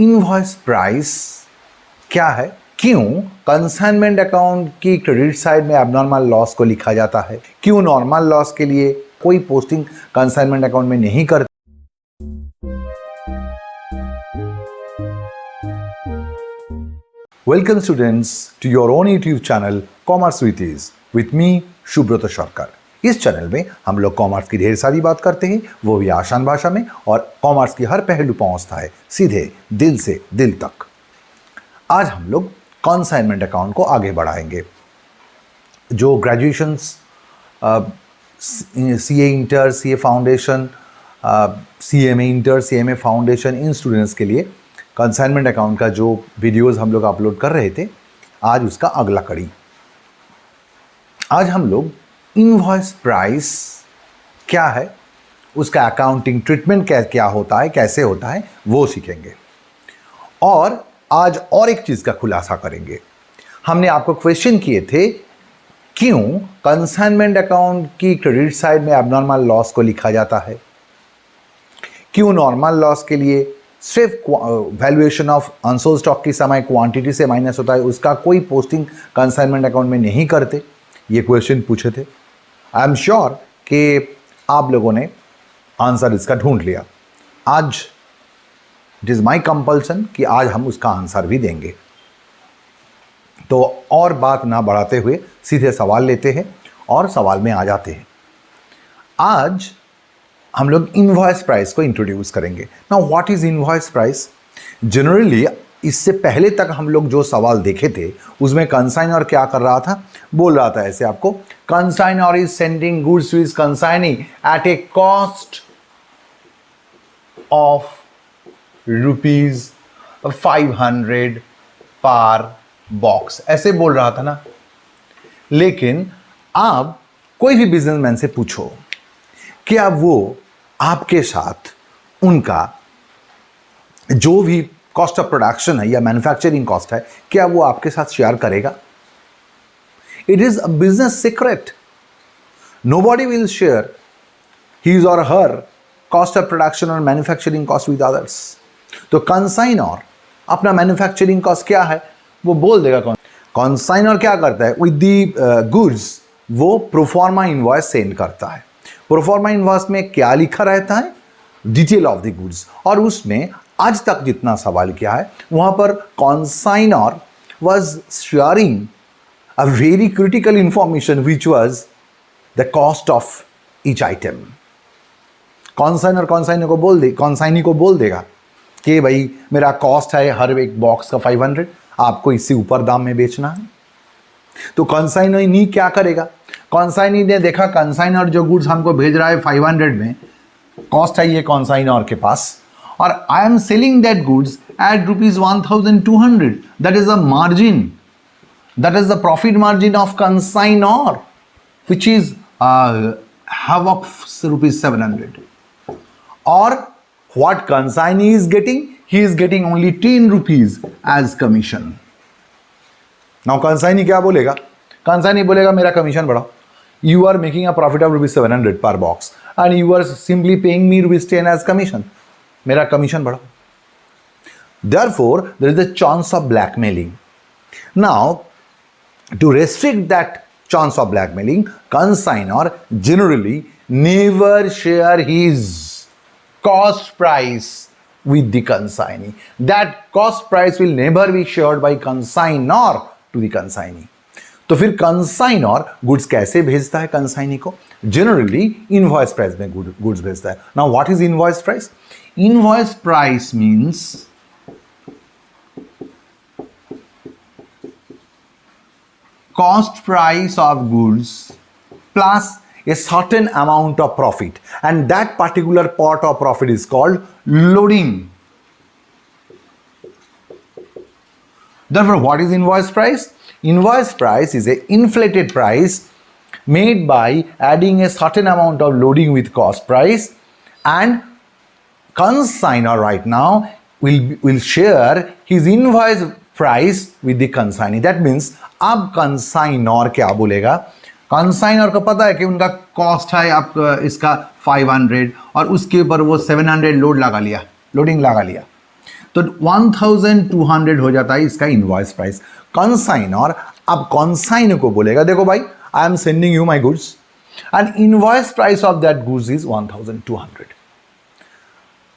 Invoice price क्या है, क्यों कंसाइनमेंट अकाउंट की क्रेडिट साइड में एबनॉर्मल लॉस को लिखा जाता है, क्यों नॉर्मल लॉस के लिए कोई पोस्टिंग कंसाइनमेंट अकाउंट में नहीं करती। Welcome students to your own YouTube channel commerce with ease with me Subrata Sarkar. इस चैनल में हम लोग कॉमर्स की ढेर सारी बात करते हैं, वो भी आसान भाषा में, और कॉमर्स की हर पहलू पहुंचता है सीधे दिल से दिल तक। आज हम लोग कंसाइनमेंट अकाउंट को आगे बढ़ाएंगे। जो graduations CA inter, CA foundation, CMA inter, CMA foundation, इन स्टूडेंट्स के लिए कंसाइनमेंट अकाउंट का जो वीडियोस हम लोग अपलोड कर रहे थे, आज उसका अगला कड़ी। आज हम लोग इनवॉइस प्राइस क्या है, उसका अकाउंटिंग ट्रीटमेंट क्या होता है, कैसे होता है, वो सीखेंगे। और आज और एक चीज़ का खुलासा करेंगे। हमने आपको क्वेश्चन किए थे, क्यों कंसाइनमेंट अकाउंट की क्रेडिट साइड में एबनॉर्मल लॉस को लिखा जाता है, क्यों नॉर्मल लॉस के लिए सिर्फ वैल्यूएशन ऑफ अनसोल्ड स्टॉक की समय क्वांटिटी से माइनस होता है, उसका कोई पोस्टिंग कंसाइनमेंट अकाउंट में नहीं करते। ये क्वेश्चन पूछे थे। आई एम श्योर कि आप लोगों ने आंसर इसका ढूंढ लिया। आज इट इज़ माई कंपल्सन कि आज हम उसका आंसर भी देंगे। तो और बात ना बढ़ाते हुए सीधे सवाल लेते हैं और सवाल में आ जाते हैं। आज हम लोग इनवॉइस प्राइस को इंट्रोड्यूस करेंगे। Now what is invoice price? Generally इससे पहले तक हम लोग जो सवाल देखे थे उसमें कंसाइनर क्या कर रहा था, बोल रहा था ऐसे आपको, consignor is sending goods to his consignee at a cost of ₹500 per box, ऐसे बोल रहा था ना। लेकिन आप कोई भी बिजनेसमैन से पूछो, क्या वो आपके साथ उनका जो भी कॉस्ट ऑफ प्रोडक्शन है या मैन्युफैक्चरिंग कॉस्ट है, क्या वो आपके साथ शेयर करेगा? It is a business secret. Nobody will share his और हर कॉस्ट ऑफ प्रोडक्शन और मैन्युफैक्चरिंग कॉस्ट विद अदर्स। तो कंसाइनर अपना मैन्युफैक्चरिंग कॉस्ट क्या है वो बोल देगा। कंसाइनर क्या करता है, विद दी गुड्स वो प्रोफॉर्मा इनवॉइस सेंड करता है। प्रोफॉर्मा इनवॉइस में क्या लिखा रहता है, डिटेल ऑफ द गुड्स। और उसमें आज तक जितना सवाल किया है वहां पर consignor was sharing a very critical information which was the cost of each item. Consignor consignee को बोल देगा कि भाई मेरा कॉस्ट है हर एक बॉक्स का 500, आपको इससे ऊपर दाम में बेचना है। तो कंसाइनी क्या करेगा, कंसाइनी ने देखा कंसाइनर जो गुड्स हमको भेज रहा है 500 में, कॉस्ट है ये कंसाइनर के पास, और I am selling that goods at ₹1,200। That is a margin, that is the profit margin of consignor which is half of ₹700. Or what consignee is getting? He is getting only 10 rupees as commission. Now consignee क्या बोलेगा? Consignee बोलेगा मेरा commission बढ़ाओ। You are making a profit of ₹700 per box and you are simply paying me ₹10 as commission. मेरा commission बढ़ाओ। Therefore, there is a chance of blackmailing. Now, to restrict that chance of blackmailing, consignor generally never share his cost price with the consignee. That cost price will never be shared by consignor to the consignee. तो फिर consignor goods कैसे भेजता है consignee को? Generally invoice price में goods भेजता है। Now what is invoice price? Invoice price means cost price of goods plus a certain amount of profit, and that particular part of profit is called loading. Therefore, what is invoice price? Invoice price is an inflated price made by adding a certain amount of loading with cost price, and consignor right now will share his invoice price with the consignee. That means अब consignor क्या बोलेगा, consignor को पता है कि उनका cost है आप इसका 500 और उसके ऊपर वो 700 लोडिंग लगा लिया। तो 1200 हो जाता है इसका इनवॉइस प्राइस। कंसाइन और अब कंसाइन को बोलेगा देखो भाई आई am sending you my goods and invoice price of that goods is 1200।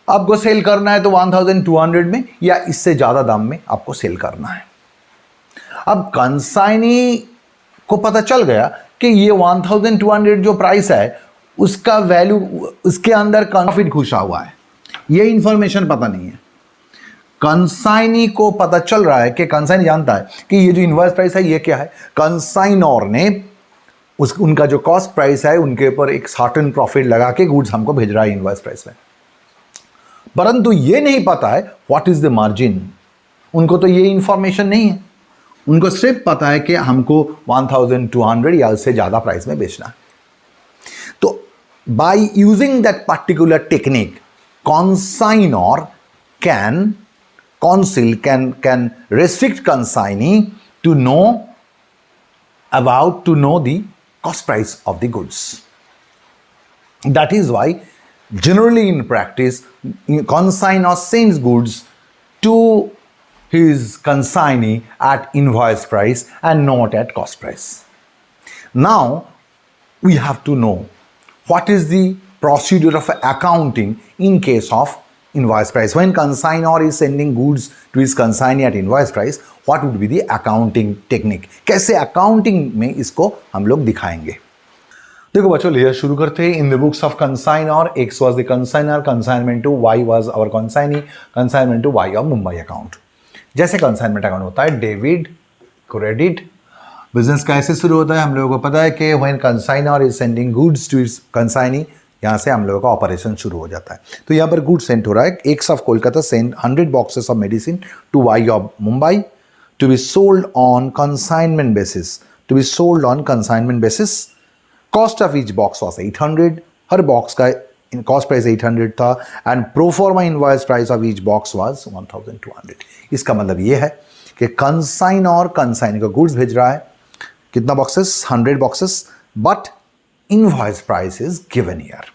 आपको सेल करना है तो 1200 में या इससे ज्यादा दाम में आपको सेल करना है। अब कंसाइनी को पता चल गया कि ये 1200 जो प्राइस है उसका वैल्यू, उसके अंदर प्रॉफिट घुसा हुआ है, ये इंफॉर्मेशन पता नहीं है। कंसाइनी को पता चल रहा है कि कंसाइनी जानता है कि ये जो इनवॉइस प्राइस है ये क्या है। कंसाइनर ने उनका जो कॉस्ट प्राइस है उनके ऊपर एक सर्टेन प्रॉफिट लगा के गुड्स हमको भेज रहा है इनवॉइस प्राइस में, परंतु ये नहीं पता है व्हाट इज द मार्जिन। उनको तो ये इंफॉर्मेशन नहीं है, उनको सिर्फ पता है कि हमको 1200 या उससे ज्यादा प्राइस में बेचना है। तो by using that particular technique consignor can restrict consignee to know the cost price of the goods. That is why generally in practice consignor sends goods to his consignee at invoice price and not at cost price. Now we have to know what is the procedure of accounting in case of invoice price. When consignor is sending goods to his consignee at invoice price, what would be the accounting technique? कैसे accounting में इसको हम लोग दिखाएंगे। देखो बच्चों लिया शुरू करते हैं। In the books of consignor, X was the consignor, consignment to Y was our consignee, consignment to Y of Mumbai account. जैसे कंसाइनमेंट अकाउंट होता है डेबिट क्रेडिट, बिजनेस कैसे शुरू होता है हम लोगों को पता है कि when consignor is sending goods to its consignee, यहाँ से हम लोगों का ऑपरेशन शुरू हो जाता है। तो यहाँ पर गुड सेंड हो रहा है। X of Kolkata send 100 boxes of medicine to Y of Mumbai to be sold on consignment basis, to be sold on consignment basis. Cost of each box was 800, हर बॉक्स का कॉस्ट प्राइस 800 था and proforma invoice price of each box was 1200। इसका मतलब ये है कि consignor consignee को goods भेज रहा है कितना boxes, 100 boxes, but invoice price is given here.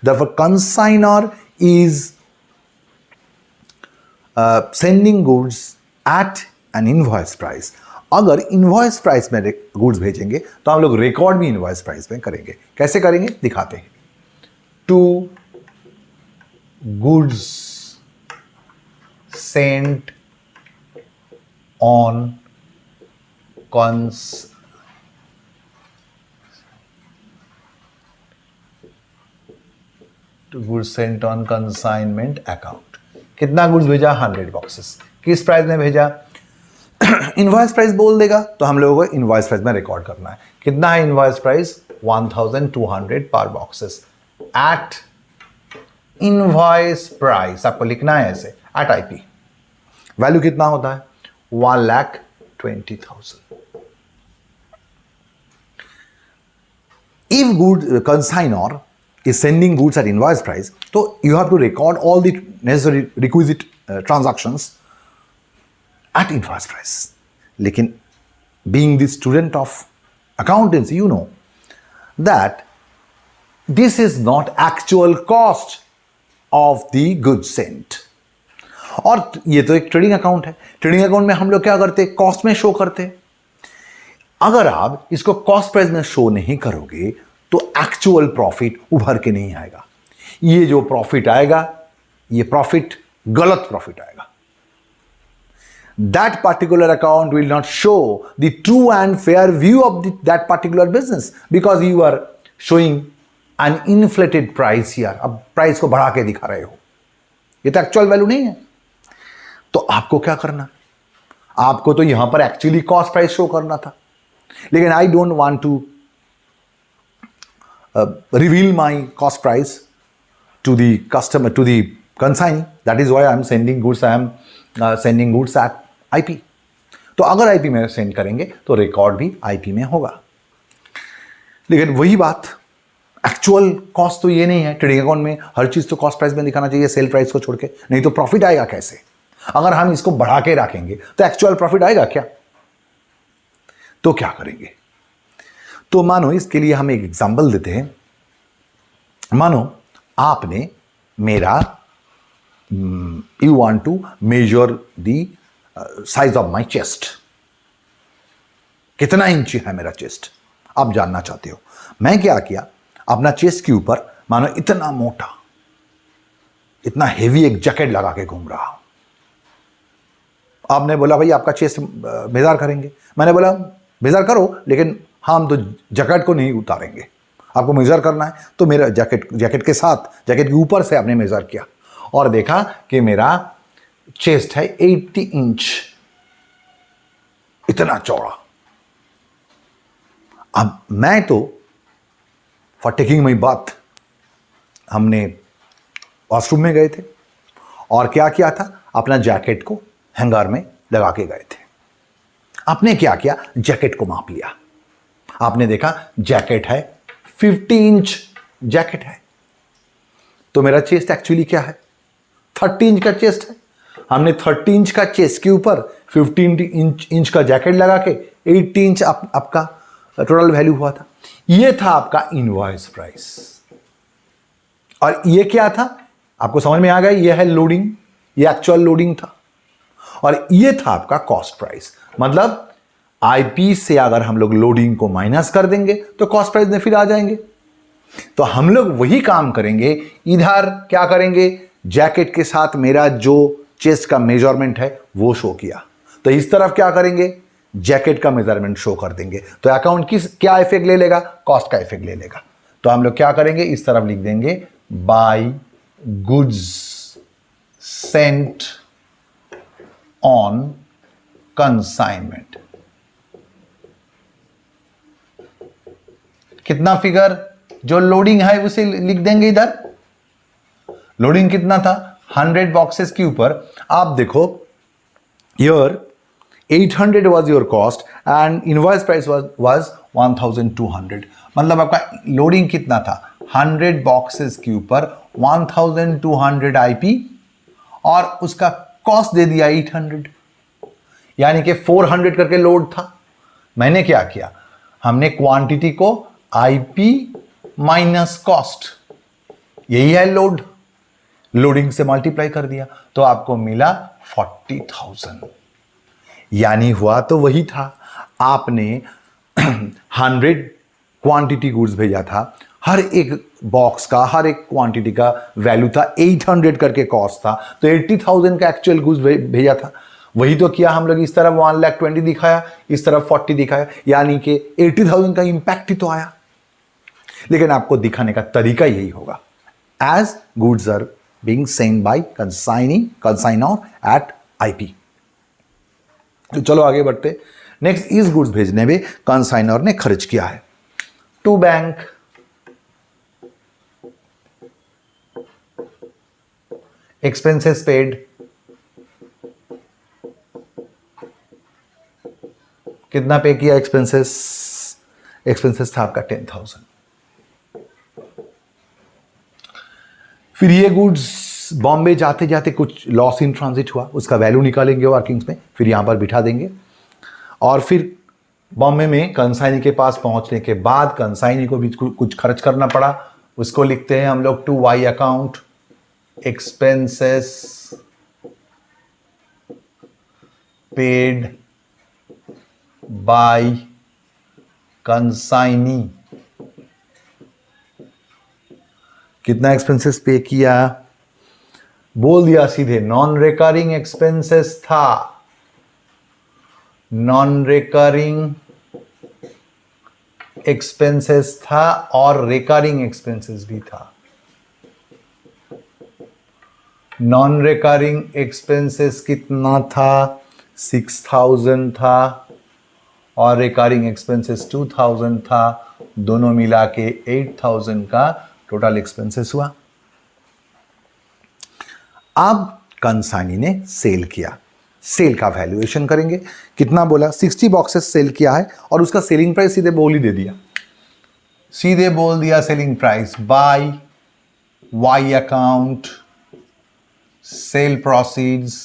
Therefore, consignor is sending goods at an invoice price. अगर invoice price में goods भेजेंगे तो हम लोग रिकॉर्ड भी invoice price में करेंगे। कैसे करेंगे दिखाते हैं। To goods sent on to goods sent on consignment account। कितना गुड्स भेजा 100 बॉक्सेस। किस प्राइस में भेजा इनवॉइस प्राइस बोल देगा तो हम लोगों को इनवॉइस प्राइस में रिकॉर्ड करना है। कितना है इनवॉइस प्राइस 1200 पर बॉक्सेस एट इनवॉइस प्राइस। आपको लिखना है ऐसे एट आईपी। वैल्यू कितना होता है 1,20,000। If consignor is sending goods at invoice price, so you have to record all the necessary requisite transactions at invoice price. लेकिन being the student of accountancy, you know that this is not actual cost of the goods sent. और ये तो एक trading account है। Trading account में हम लोग क्या करते हैं, कॉस्ट में शो करते हैं। अगर आप इसको कॉस्ट प्राइस में शो नहीं करोगे तो एक्चुअल प्रॉफिट उभर के नहीं आएगा। ये जो प्रॉफिट आएगा ये प्रॉफिट गलत प्रॉफिट आएगा। That particular account will not show the true and fair view of that particular business because you are showing an inflated price here. अब प्राइस को बढ़ा के दिखा रहे हो, ये तो एक्चुअल वैल्यू नहीं है। तो आपको क्या करना, आपको तो यहां पर एक्चुअली कॉस्ट प्राइस शो करना था। लेकिन I don't want to reveal my cost price to the customer, to the consignee. That is why I am sending goods. I am sending goods at IP. तो अगर IP में send करेंगे तो record भी IP में होगा। लेकिन वही बात एक्चुअल कॉस्ट तो ये नहीं है। ट्रेडिंग अकाउंट में हर चीज तो कॉस्ट प्राइस में दिखाना चाहिए सेल प्राइस को छोड़ के, नहीं तो प्रॉफिट आएगा कैसे। अगर हम इसको बढ़ा के रखेंगे तो एक्चुअल प्रॉफिट आएगा क्या। तो क्या करेंगे, तो मानो इसके लिए हम एक एग्जांपल देते हैं। मानो आपने मेरा you want to measure the size of my chest. कितना इंची है मेरा चेस्ट, आप जानना चाहते हो। मैं क्या किया, अपना चेस्ट के ऊपर मानो इतना मोटा, इतना हेवी एक जैकेट लगा के घूम रहा हूं। आपने बोला भाई आपका चेस्ट मेजर करेंगे, मैंने बोला मेजर करो, लेकिन हम तो जैकेट को नहीं उतारेंगे, आपको मेजर करना है तो मेरा जैकेट के साथ, जैकेट के ऊपर से आपने मेजर किया और देखा कि मेरा चेस्ट है 80 इंच, इतना चौड़ा। अब मैं तो फॉर टेकिंग माई बात, हमने वॉशरूम में गए थे और क्या किया था, अपना जैकेट को हैंगर में लगा के गए थे। आपने क्या किया, जैकेट को माप लिया, आपने देखा जैकेट है 50 इंच जैकेट है, तो मेरा चेस्ट एक्चुअली क्या है, 30 इंच का चेस्ट है। हमने 30 इंच का चेस्ट के ऊपर 15 इंच का जैकेट लगा के 80 इंच आपका टोटल वैल्यू हुआ था। ये था आपका इनवॉइस प्राइस। और ये क्या था, आपको समझ में आ गया, ये है लोडिंग, ये एक्चुअल लोडिंग था। और ये था आपका कॉस्ट प्राइस। मतलब आईपी से अगर हम लोग लोडिंग को माइनस कर देंगे तो कॉस्ट प्राइस में फिर आ जाएंगे। तो हम लोग वही काम करेंगे, इधर क्या करेंगे, जैकेट के साथ मेरा जो चेस्ट का मेजरमेंट है वो शो किया, तो इस तरफ क्या करेंगे, जैकेट का मेजरमेंट शो कर देंगे। तो अकाउंट किस क्या इफेक्ट ले लेगा, कॉस्ट का इफेक्ट ले लेगा। तो हम लोग क्या करेंगे, इस तरफ लिख देंगे by goods sent on consignment. कितना फिगर, जो लोडिंग है उसे लिख देंगे इधर। लोडिंग कितना था, 100 बॉक्सेस के ऊपर। आप देखो your 800 was your cost and invoice price was 1200। मतलब आपका लोडिंग कितना था, 100 बॉक्सेस के ऊपर 1200 आईपी और उसका कॉस्ट दे दिया 800, यानी कि 400 करके लोड था। मैंने क्या किया, हमने क्वांटिटी को आईपी माइनस कॉस्ट, यही है लोड, लोडिंग से मल्टीप्लाई कर दिया तो आपको मिला 40,000। यानी हुआ तो वही था, आपने 100 क्वांटिटी गुड्स भेजा था, हर एक बॉक्स का, हर एक क्वांटिटी का वैल्यू था 800 करके कॉस्ट था, तो 80,000 का एक्चुअल गुड्स भेजा था। वही तो किया हम लोग, इस तरफ 1,20,000 दिखाया, इस तरफ 40 दिखाया, यानी कि 80,000 का इंपैक्ट ही तो आया। लेकिन आपको दिखाने का तरीका यही होगा, as goods are being send by consignor at IP. तो चलो आगे बढ़ते। नेक्स्ट, इस गुड्स भेजने में कंसाइनर ने खर्च किया है टू बैंक, एक्सपेंसेस पेड, कितना पे किया एक्सपेंसेस, एक्सपेंसेस था आपका 10,000। फिर ये गुड्स बॉम्बे जाते जाते कुछ लॉस इन ट्रांजिट हुआ, उसका वैल्यू निकालेंगे वर्किंग्स में, फिर यहां पर बिठा देंगे। और फिर बॉम्बे में कंसाइनी के पास पहुंचने के बाद कंसाइनी को भी कुछ खर्च करना पड़ा, उसको लिखते हैं हम लोग to Y account, expenses paid by consignee. कितना एक्सपेंसेस पे किया, बोल दिया सीधे, नॉन रिकरिंग एक्सपेंसेस था, नॉन रिकरिंग एक्सपेंसेस था और रिकरिंग एक्सपेंसेस भी था। नॉन रिकरिंग एक्सपेंसेस कितना था, 6,000 था और रिकरिंग एक्सपेंसेस 2,000 था, दोनों मिला के 8,000 का टोटल एक्सपेंसेस हुआ। अब कंसाइनी ने सेल किया, सेल का वैल्यूएशन करेंगे, कितना बोला, 60 बॉक्सेस सेल किया है और उसका सेलिंग प्राइस सीधे बोल ही दे दिया, सीधे बोल दिया selling price by Y account sale proceeds.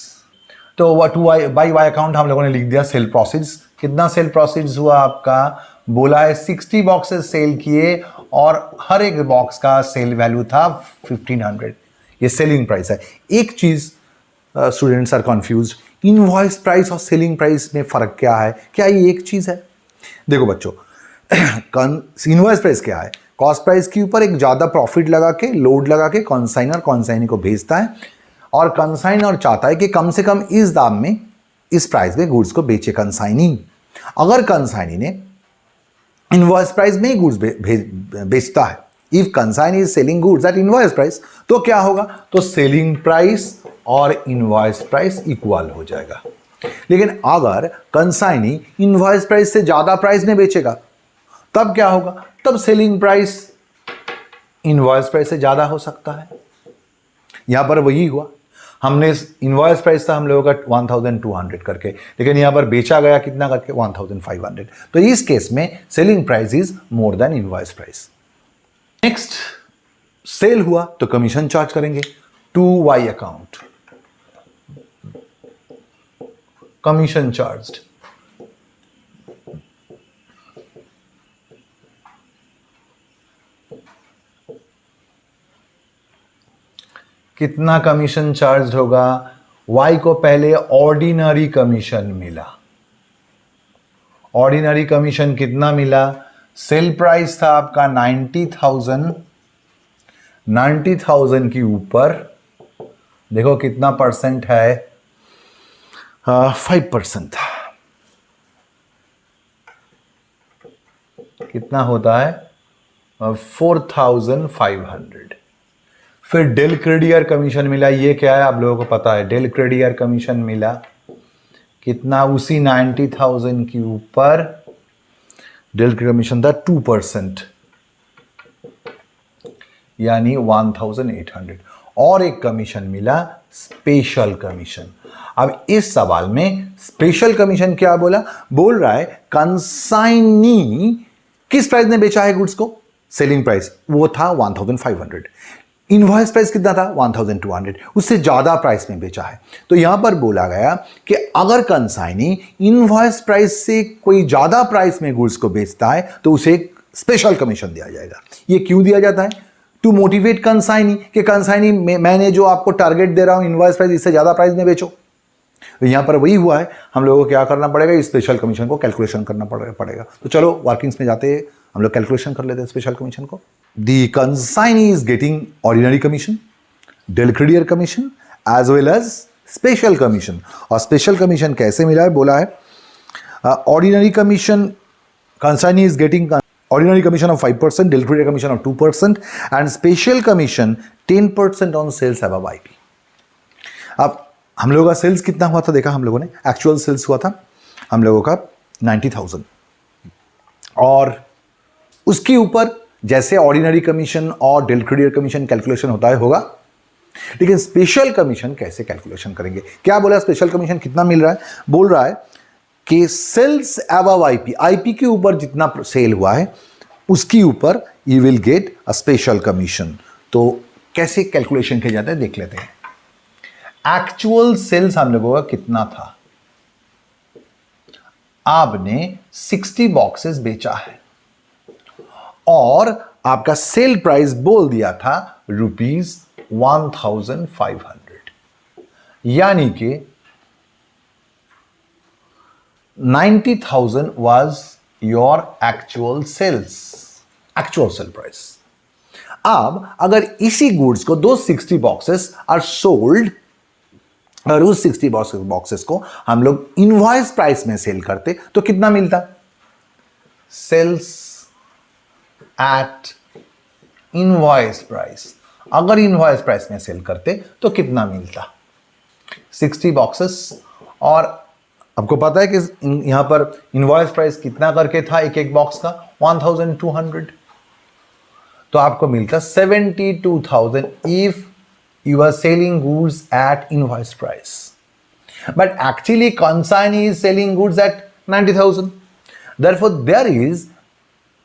तो व्हाट बाय वाई अकाउंट हम लोगों ने लिख दिया सेल प्रोसीड्स। कितना सेल प्रोसीड्स हुआ आपका, बोला है 60 बॉक्सेस सेल किए और हर एक बॉक्स का सेल वैल्यू था 1,500, ये सेलिंग प्राइस है। एक चीज students are confused, invoice price और सेलिंग प्राइस में फर्क क्या है? क्या ये एक चीज है? देखो बच्चों, इनवॉइस प्राइस क्या है? कॉस्ट प्राइस के ऊपर एक ज्यादा प्रॉफिट लगा के, लोड लगा के कंसाइनर कंसाइनी को भेजता है, और कंसाइनर चाहता है कि कम से कम इस दाम में, इस प्राइस में गुड्स को बेचे कंसाइनी। अगर कंसाइनी ने इनवॉइस प्राइस में ही गुड्स बेचता है, if consignee is selling goods at invoice price, तो क्या होगा? तो सेलिंग प्राइस और इनवॉइस प्राइस इक्वल हो जाएगा। लेकिन अगर कंसाइनी इनवॉइस प्राइस से ज्यादा प्राइस में बेचेगा, तब क्या होगा? तब सेलिंग प्राइस इनवॉइस प्राइस से ज्यादा हो सकता है। यहां पर वही हुआ, हमने इनवॉइस प्राइस था हम लोगों का 1200 करके, लेकिन यहां पर बेचा गया कितना करके? 1500। तो इस केस में selling price is more than invoice price. Next, sale हुआ तो कमीशन चार्ज करेंगे to Y account, commission charged. कितना कमीशन चार्ज होगा? वाई को पहले ऑर्डिनरी कमीशन मिला। ऑर्डिनरी कमीशन कितना मिला? सेल प्राइस था आपका 90,000, 90,000 के ऊपर देखो कितना परसेंट है? 5% था। कितना होता है? 4,500। फिर डेल क्रेडियर कमीशन मिला। ये क्या है आप लोगों को पता है? डेल क्रेडियर कमीशन मिला कितना? उसी 90,000 के ऊपर डेल कमीशन था 2%, यानी 1,800। और एक कमीशन मिला स्पेशल कमीशन। अब इस सवाल में स्पेशल कमीशन क्या बोला? बोल रहा है कंसाइनी किस प्राइस में बेचा है गुड्स को? सेलिंग प्राइस वो था 1,500। इनवॉइस प्राइस कितना था? 1,200। उससे ज्यादा प्राइस में बेचा है। तो यहां पर बोला गया कि अगर कंसाइनी इनवॉइस प्राइस से कोई ज्यादा प्राइस में गुड्स को बेचता है तो उसे एक स्पेशल कमीशन दिया जाएगा। ये क्यों दिया जाता है? टू मोटिवेट कंसाइनी, कि कंसाइनी मैंने जो आपको टारगेट दे रहा हूं इनवॉइस प्राइस, इससे ज्यादा प्राइस में बेचो। तो यहां पर वही हुआ है, हम लोगों को क्या करना पड़ेगा? इस स्पेशल कमीशन को कैलकुलेशन करना पड़ेगा। तो चलो वर्किंग्स में जाते हैं, हम लोग कैलकुलेशन कर लेते हैं स्पेशल कमीशन को। The consignee is getting ordinary commission, del credere commission as well as special commission. और स्पेशल कमीशन कैसे मिला है? बोला है ordinary commission, consignee is getting ordinary commission of 5%, deal credit commission of 2%, and special commission 10% on sales above IP. अब हम लोगों का सेल्स कितना हुआ था? देखा हम लोगों ने, एक्चुअल सेल्स हुआ था हम लोगों का 90,000, और उसके ऊपर जैसे ऑर्डिनरी कमीशन और डेल क्रेडिट कमीशन कैलकुलेशन होता है होगा, लेकिन स्पेशल कमीशन कैसे कैलकुलेशन करेंगे? क्या बोला? स्पेशल कमीशन कितना मिल रहा है? बोल रहा है कि सेल्स अबव आईपी, आईपी के ऊपर जितना सेल हुआ है उसके ऊपर you will get a special commission. तो कैसे कैलकुलेशन किया जाता है देख लेते हैं। एक्चुअल सेल्स हम लोगों का कितना था? आपने 60 बॉक्सेस बेचा है और आपका सेल प्राइस बोल दिया था ₹1,500, यानी कि 90,000 was your actual sales, actual sale price. अब अगर इसी गुड्स को दो 60 बॉक्सेस आर सोल्ड, और उस 60 बॉक्सेस को हम लोग इनवॉइस प्राइस में सेल करते तो कितना मिलता? Sales at invoice price. अगर इनवॉइस प्राइस में सेल करते तो कितना मिलता? 60 बॉक्सेस, और आपको पता है कि यहां पर इनवॉइस प्राइस कितना करके था एक एक बॉक्स का? 1,200। तो आपको मिलता 72,000 if you are selling goods at invoice price, but actually consignee is selling goods at 90,000, therefore there is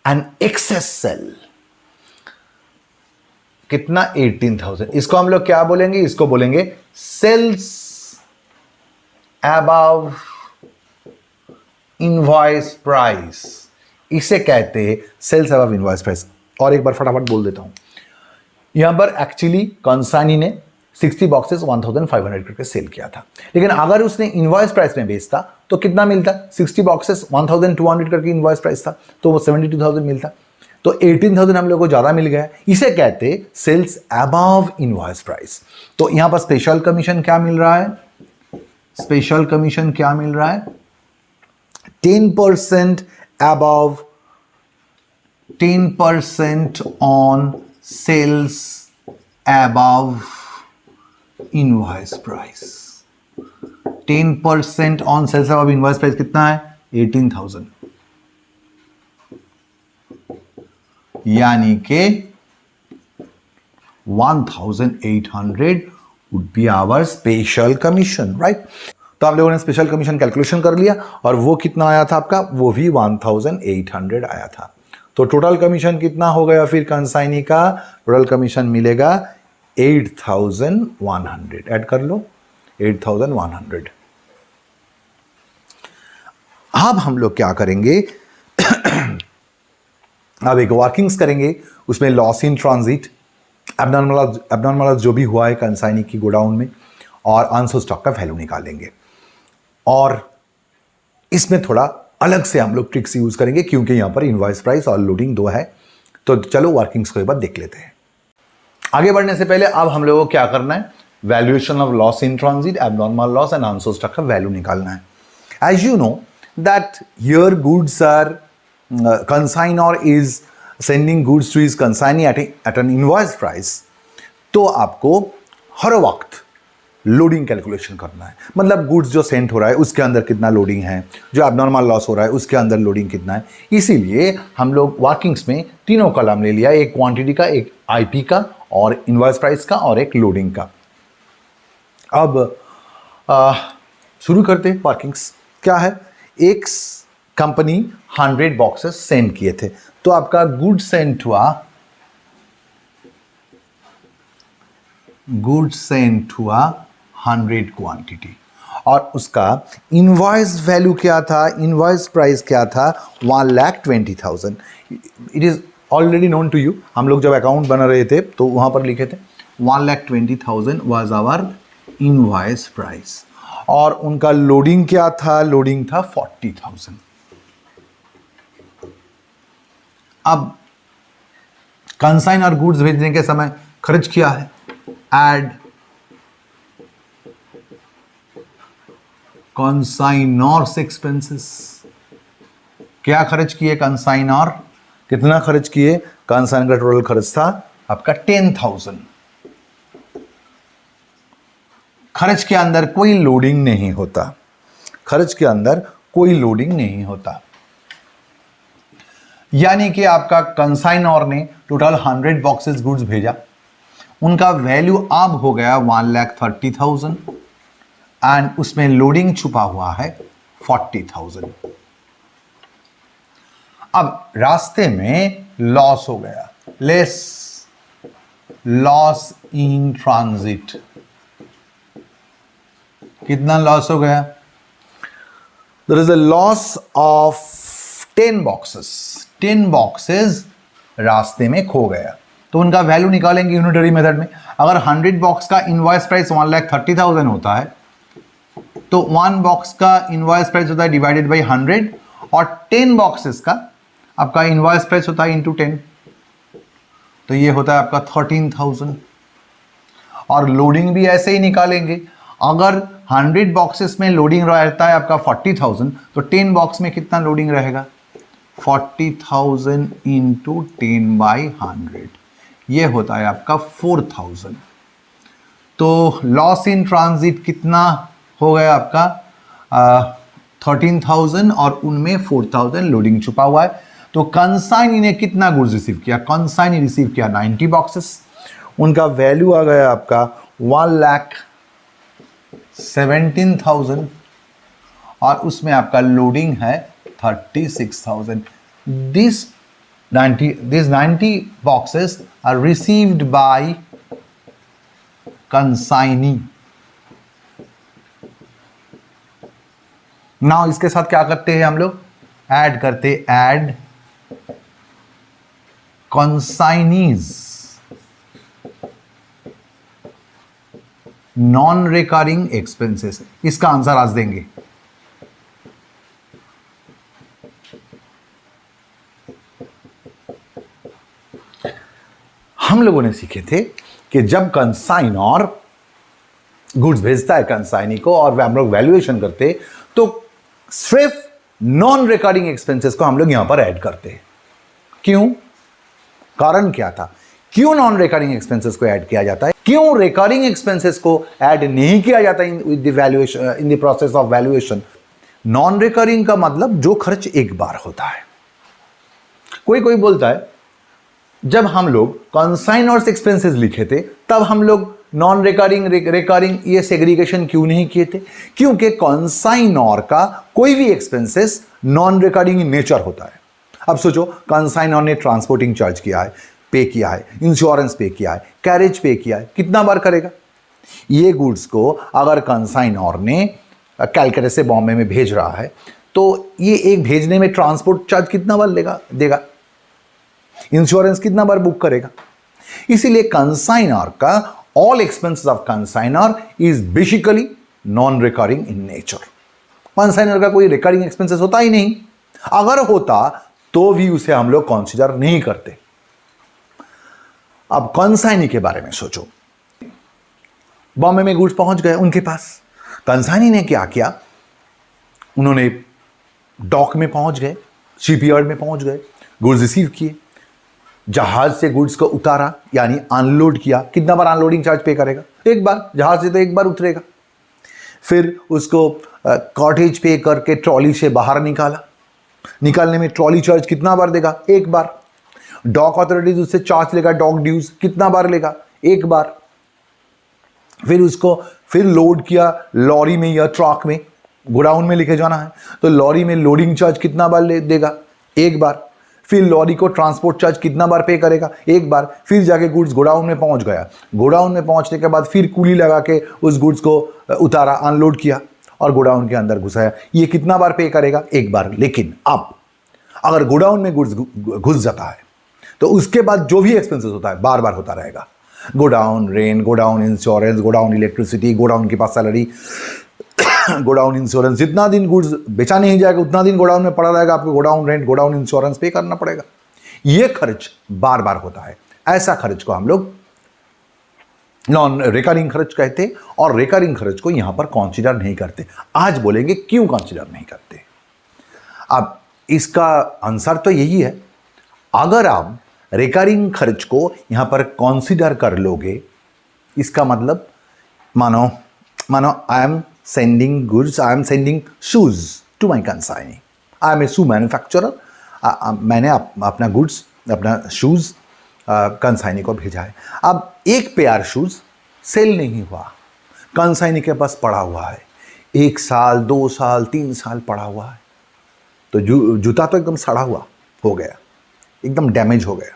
an excess sale. कितना? 18,000। इसको हम लोग क्या बोलेंगे? इसको बोलेंगे सेल्स अबव इनवॉइस प्राइस। इसे कहते हैं सेल्स अबव इनवॉइस प्राइस। और एक बार फटाफट बोल देता हूं, यहां पर एक्चुअली कंसाइनी ने 60 बॉक्सेस 1500 करके सेल किया था। लेकिन अगर उसने इनवॉइस प्राइस में बेचता तो कितना मिलता? 60 बॉक्सेस 1200 करके इनवॉइस प्राइस था, तो वो 72,000 मिलता। तो 18,000 हम लोग को ज्यादा मिल गया। इसे कहते सेल्स अबव इनवॉइस प्राइस। तो यहां पर स्पेशल कमीशन क्या मिल रहा है? स्पेशल कमीशन क्या मिल रहा है? 10% above 10% on sales above invoice price। 10% on sales above invoice price कितना है? 18,000। यानी के 1,800 would be our special commission, right? तो आप लोगों ने स्पेशल कमीशन कैलकुलेशन कर लिया और वो कितना आया था आपका? वो भी 1,800 आया था। तो टोटल कमीशन कितना हो गया फिर कंसाइनी का? टोटल कमीशन मिलेगा 8,100। ऐड कर लो 8,100। अब हम लोग क्या करेंगे? अब एक वर्किंग्स करेंगे, उसमें लॉस इन ट्रांजिट, एबनॉर्मल जो भी हुआ है कंसाइनी की गोडाउन में, और अनसोल्ड स्टॉक का वैल्यू निकालेंगे। और इसमें थोड़ा अलग से हम लोग ट्रिक्स यूज करेंगे क्योंकि यहां पर इनवॉइस प्राइस और लोडिंग दो है। तो चलो वर्किंग्स को एक बार देख लेते हैं। आगे बढ़ने से पहले अब हम लोगों को क्या करना है? Valuation of loss in transit, abnormal loss and unsold stock का वैल्यू निकालना है। As you know that here goods are consignor is sending goods to his consignee at an invoice price। तो आपको हर वक्त लोडिंग कैलकुलेशन करना है। मतलब goods जो सेंड हो रहा है उसके अंदर कितना लोडिंग है, जो एबनॉर्मल लॉस हो रहा है उसके अंदर लोडिंग कितना है। इसीलिए हम लोग वर्किंग्स में तीनों कॉलम ले लिया, एक क्वांटिटी का, एक आईपी का, और इनवॉइस प्राइस का, और एक लोडिंग का। अब शुरू करते हैं वर्किंग्स। क्या है? एक कंपनी 100 बॉक्सेस सेंड किए थे, तो आपका गुड सेंड हुआ 100 क्वांटिटी, और उसका इनवॉइस वैल्यू क्या था? इनवॉइस प्राइस क्या था? 1,20,000। It is already known to you. हम लोग जब अकाउंट बना रहे थे तो वहां पर लिखे थे 1,20,000 वाज आवर इनवॉइस प्राइस। और उनका लोडिंग क्या था? लोडिंग था 40,000। अब कंसाइन और गुड्स भेजने के समय खर्च किया है, एड कंसाइनर्स एक्सपेंसेस। क्या खर्च किए कंसाइनर? कितना खर्च किए? कंसाइन का टोटल खर्च था आपका 10,000। खर्च के अंदर कोई लोडिंग नहीं होता, खर्च के अंदर कोई लोडिंग नहीं होता। यानी कि आपका कंसाइनर ने टोटल 100 बॉक्सेस गुड्स भेजा, उनका वैल्यू अब हो गया 1,30,000 एंड उसमें लोडिंग छुपा हुआ है 40,000। अब रास्ते में लॉस हो गया, लेस लॉस इन ट्रांजिट। कितना लॉस हो गया? There is a loss of 10 boxes. 10 boxes रास्ते में खो गया, तो उनका वैल्यू निकालेंगे यूनिटरी मेथड में। अगर 100 बॉक्स का इनवॉइस प्राइस 1,30,000 होता है, तो 1 बॉक्स का इनवॉइस प्राइस होता है डिवाइडेड बाई 100, और 10 बॉक्सेस का आपका इनवॉइस प्राइस होता है इंटू 10, तो ये होता है आपका 13,000। और लोडिंग भी ऐसे ही निकालेंगे। अगर 100 बॉक्सेस में लोडिंग रहता है आपका 40,000, तो 10 बॉक्स में कितना लोडिंग रहेगा? 40,000 इंटू 10/100, ये होता है आपका 4,000। तो लॉस इन ट्रांजिट कितना हो गया आपका? 13,000 और उनमें 4,000 लोडिंग छुपा हुआ है। तो कंसाइनी ने कितना गुड्स रिसीव किया? कंसाइनी रिसीव किया 90 बॉक्सेस, उनका वैल्यू आ गया आपका 1,17,000 और उसमें आपका लोडिंग है 36,000। These 90 boxes are received by consignee। Now इसके साथ क्या करते हैं हम लोग? ऐड करते, add consignees। Non recurring expenses. इसका आंसर आज देंगे। हम लोगों ने सीखे थे कि जब कंसाइनर गुड्स भेजता है कंसाइनी को और हम लोग वैल्यूएशन करते तो सिर्फ नॉन रिकरिंग एक्सपेंसेस को हम लोग यहां पर ऐड करते। क्यों? कारण क्या था? क्यों नॉन रिकरिंग एक्सपेंसेस को ऐड किया जाता है? क्यों रिकरिंग एक्सपेंसेस को ऐड नहीं किया जाता in the valuation, in the process of valuation? Non recurring का मतलब जो खर्च एक बार होता है। कोई कोई बोलता है जब हम लोग कंसाइनर्स एक्सपेंसेस लिखे थे तब हम लोग नॉन रिकरिंग रिकरिंग ये सेग्रीगेशन क्यों नहीं किए थे? क्योंकि कंसाइनर का कोई भी expenses non recurring in nature होता है। अब सोचो, कंसाइनर ने ट्रांसपोर्टिंग चार्ज किया है, पे किया है, इंश्योरेंस पे किया है, कैरेज पे किया है, कितना बार करेगा? ये गुड्स को अगर कंसाइनर ने कैलकाटा से बॉम्बे में भेज रहा है तो ये एक भेजने में ट्रांसपोर्ट चार्ज कितना बार देगा? इंश्योरेंस कितना बार बुक करेगा? इसीलिए कंसाइनर का all expenses of consignor is basically non recurring in nature. Consignor का कोई रिकरिंग एक्सपेंसेस होता ही नहीं। अगर होता तो भी उसे हम लोग कंसीडर नहीं करते। अब कंसाइनी के बारे में सोचो। बॉम्बे में गुड्स पहुंच गए उनके पास। कंसाइनी ने क्या किया? उन्होंने डॉक में पहुंच गए, शिपयार्ड में पहुंच गए, गुड्स रिसीव किए, जहाज से गुड्स को उतारा यानी अनलोड किया। कितना बार अनलोडिंग चार्ज पे करेगा? एक बार। जहाज से तो एक बार उतरेगा। फिर उसको कॉटेज पे करके ट्रॉली से बाहर निकाला। निकालने में ट्रॉली चार्ज कितना बार देगा? एक बार। डॉक अथॉरिटीज उससे चार्ज लेगा, डॉक ड्यूज कितना बार लेगा? एक बार। फिर उसको फिर लोड किया लॉरी में या ट्रक में, गोडाउन में लेके जाना है तो लॉरी में लोडिंग चार्ज कितना बार देगा? एक बार। फिर लॉरी को ट्रांसपोर्ट चार्ज कितना बार पे करेगा? एक बार। फिर जाके गुड्स गोडाउन में पहुंच गया। गोडाउन में पहुंचने के बाद फिर कूली लगा के उस गुड्स को उतारा, अनलोड किया और गोडाउन के अंदर घुसाया। ये कितना बार पे करेगा? एक बार। लेकिन अब अगर गोडाउन में गुड्स घुस जाता है तो उसके बाद जो भी एक्सपेंसेस होता है बार बार होता रहेगा। Godown rent, godown insurance, godown electricity, godown के पास सैलरी, गोडाउन इंश्योरेंस। जितना दिन गुड्स बेचा नहीं जाएगा उतना दिन गोडाउन में पड़ा रहेगा, आपको गोडाउन रेंट, गोडाउन इंश्योरेंस पे करना पड़ेगा। ये खर्च बार बार होता है। ऐसा खर्च को हम लोग नॉन रिकरिंग खर्च कहते और रिकरिंग खर्च को यहां पर कंसीडर नहीं करते। आज बोलेंगे क्यों कंसीडर नहीं करते। अब इसका आंसर तो यही है, अगर आप रिकरिंग खर्च को यहां पर कंसीडर कर लोगे, इसका मतलब मानो I am sending goods, I am sending shoes to my consignee, I am a shoe manufacturer, मैंने अपना गुड्स, अपना शूज कंसाइनी को भेजा है। अब एक पेयर शूज सेल नहीं हुआ, कंसाइनी के पास पड़ा हुआ है, 1 साल 2 साल 3 साल पड़ा हुआ है, तो जूता तो एकदम सड़ा हुआ हो गया, एकदम डैमेज हो गया।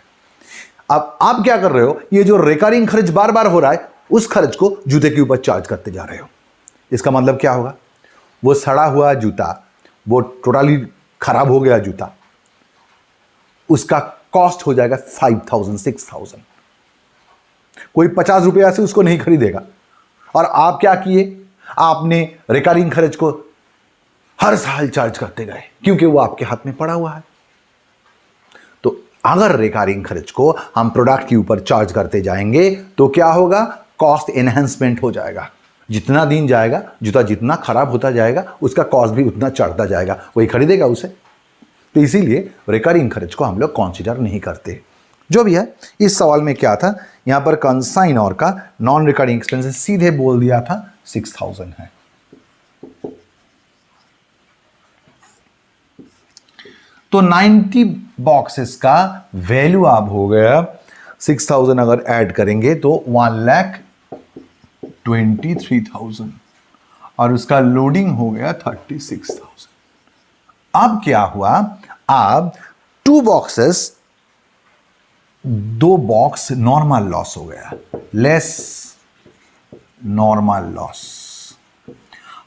अब आप क्या कर रहे हो? ये जो रिकरिंग खर्च बार बार हो रहा है उस खर्च को जूते के ऊपर चार्ज करते जा रहे हो। इसका मतलब क्या होगा? वो सड़ा हुआ जूता, वो टोटली खराब हो गया जूता, उसका कॉस्ट हो जाएगा 5,000 6,000। कोई 50 रुपया से उसको नहीं खरीदेगा। और आप क्या किए? आपने रिकरिंग खर्च को हर साल चार्ज करते गए क्योंकि वो आपके हाथ में पड़ा हुआ है। तो अगर रिकरिंग खर्च को हम प्रोडक्ट के ऊपर चार्ज करते जाएंगे तो क्या होगा? कॉस्ट एनहांसमेंट हो जाएगा। जितना दिन जाएगा जूता जितना खराब होता जाएगा उसका कॉस्ट भी उतना चढ़ता जाएगा, कोई खरीदेगा उसे। तो इसीलिए रिकरिंग खर्च को हम लोग कंसीडर नहीं करते। जो भी है, इस सवाल में क्या था, यहां पर कंसाइनर का नॉन रिकरिंग एक्सपेंसेस सीधे बोल दिया था 6,000 है। तो 90 बॉक्सेस का वैल्यू आप हो गया 6,000, अगर ऐड करेंगे तो 1,23,000 और उसका लोडिंग हो गया 36,000। अब क्या हुआ? अब 2 बॉक्स नॉर्मल लॉस हो गया, लेस नॉर्मल लॉस।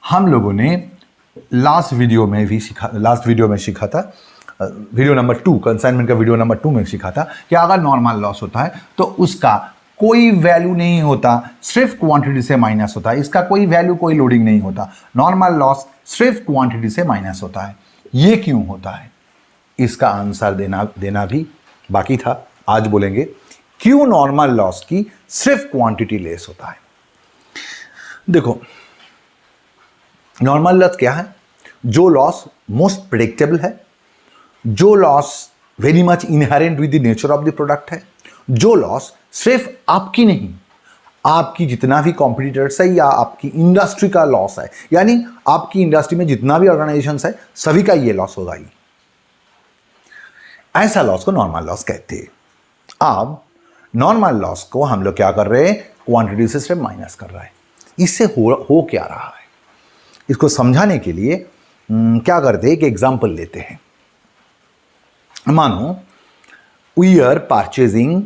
हम लोगों ने लास्ट वीडियो में सीखा था, वीडियो नंबर 2, कंसाइनमेंट का वीडियो नंबर 2 में सीखा था कि अगर नॉर्मल लॉस होता है तो उसका कोई वैल्यू नहीं होता, सिर्फ क्वांटिटी से माइनस होता है। इसका कोई वैल्यू, कोई लोडिंग नहीं होता। नॉर्मल लॉस सिर्फ क्वांटिटी से माइनस होता है। ये क्यों होता है, इसका आंसर देना भी बाकी था। आज बोलेंगे क्यों नॉर्मल लॉस की सिर्फ क्वांटिटी लेस होता है। देखो, नॉर्मल लॉस क्या है? जो लॉस मोस्ट प्रेडिक्टेबल है, जो loss very much inherent with the nature of the product है, जो लॉस सिर्फ आपकी नहीं, आपकी जितना भी कॉम्पिटिटर्स है या आपकी इंडस्ट्री का लॉस है, यानी आपकी इंडस्ट्री में जितना भी ऑर्गेनाइजेशन है सभी का ये लॉस होगा ही। ऐसा लॉस को नॉर्मल लॉस कहते हैं। अब नॉर्मल लॉस को हम लोग क्या कर रहे हैं? क्वांटिटी से सिर्फ माइनस कर रहा है। इससे हो क्या रहा है, इसको समझाने के लिए क्या करते हैं, एक एग्जांपल लेते हैं। मानो वी आर परचेजिंग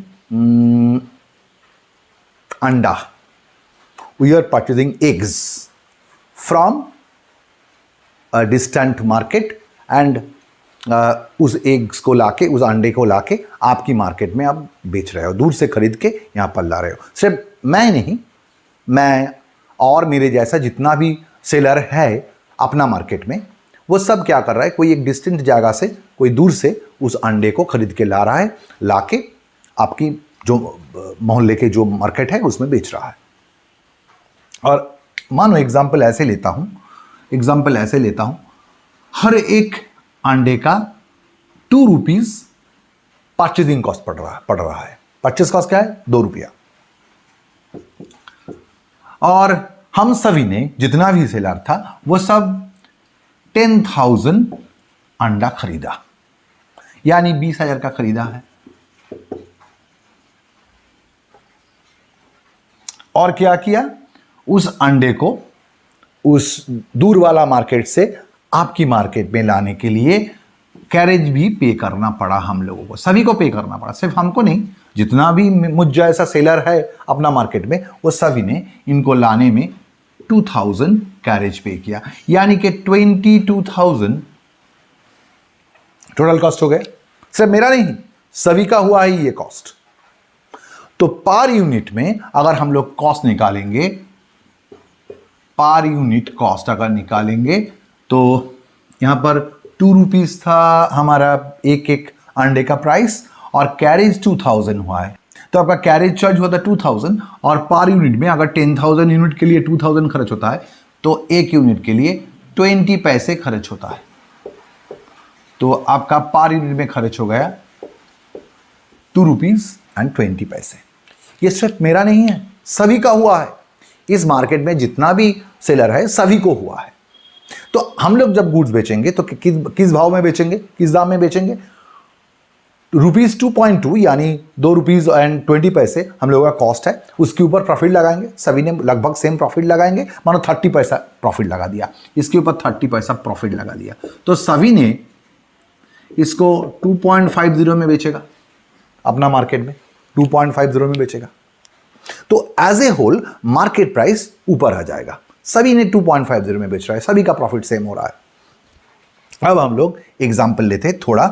अंडा, we are purchasing eggs from a distant market and उस एग्स को लाके, उस अंडे को लाके आपकी मार्केट में आप बेच रहे हो, दूर से खरीद के यहाँ पर ला रहे हो। सिर्फ मैं नहीं, मैं और मेरे जैसा जितना भी सेलर है अपना मार्केट में, वो सब क्या कर रहा है, कोई एक डिस्टेंट जगह से, कोई दूर से उस अंडे को खरीद के ला रहा है, लाके आपकी जो मोहल्ले के जो मार्केट है उसमें बेच रहा है। और मानो एग्जाम्पल ऐसे लेता हूं, हर एक अंडे का 2 रुपीज परचेजिंग कॉस्ट पड़ रहा है। परचेज कॉस्ट क्या है? 2 रुपया। और हम सभी ने, जितना भी सेलर था, वो सब 10,000 अंडा खरीदा, यानी 20,000 का खरीदा है। और क्या किया? उस अंडे को उस दूर वाला मार्केट से आपकी मार्केट में लाने के लिए कैरेज भी पे करना पड़ा हम लोगों को, सभी को पे करना पड़ा, सिर्फ हमको नहीं। जितना भी मुझ जैसा सेलर है अपना मार्केट में, वो सभी ने इनको लाने में 2,000 कैरेज पे किया, यानी कि 22,000 टोटल कॉस्ट हो गए। सिर्फ मेरा नहीं, सभी का हुआ है ये कॉस्ट। तो पर यूनिट में अगर हम लोग कॉस्ट निकालेंगे, पर यूनिट कॉस्ट अगर निकालेंगे, तो यहां पर 2 रुपीज था हमारा एक अंडे का प्राइस, और कैरेज 2,000 हुआ है। तो आपका कैरेज चार्ज हुआ था 2,000, और पर यूनिट में अगर 10,000 यूनिट के लिए 2,000 खर्च होता है, तो एक यूनिट के लिए 20 पैसे खर्च होता है। तो आपका पर यूनिट में खर्च हो गया 2 रुपीज एंड 20 पैसे। ये सिर्फ मेरा नहीं है, सभी का हुआ है। इस मार्केट में जितना भी सेलर है सभी को हुआ है। तो हम लोग जब गुड्स बेचेंगे तो किस भाव में बेचेंगे, किस दाम में बेचेंगे? ₹2.2 यानी 2 रुपीज एंड 20 पैसे हम लोगों का कॉस्ट है, उसके ऊपर प्रॉफिट लगाएंगे। सभी ने लगभग सेम प्रॉफिट लगाएंगे, मानो 30 पैसा प्रॉफिट लगा दिया, इसके ऊपर 30 पैसा प्रॉफिट लगा दिया, तो सभी ने इसको 2.50 में बेचेगा, अपना मार्केट में 2.50 में बेचेगा। तो as a whole market price ऊपर आ जाएगा, सभी ने 2.50 में बेच रहा है, सभी का प्रॉफिट सेम हो रहा है। अब हम लोग एग्जांपल लेते हैं थोड़ा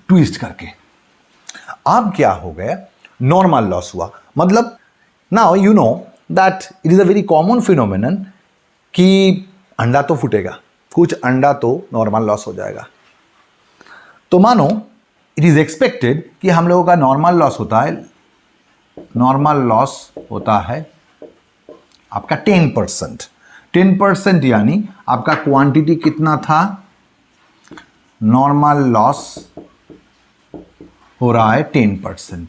ट्विस्ट करके। अब क्या हो गया? नॉर्मल लॉस हुआ। मतलब now you know that it is a very common phenomenon कि अंडा तो फूटेगा, कुछ अंडा तो नॉर्मल लॉस हो जाएगा। तो मानो इट इज एक्सपेक्टेड कि हम लोगों का नॉर्मल लॉस होता है आपका 10%। 10% यानी आपका क्वांटिटी कितना था? नॉर्मल लॉस हो रहा है 10%।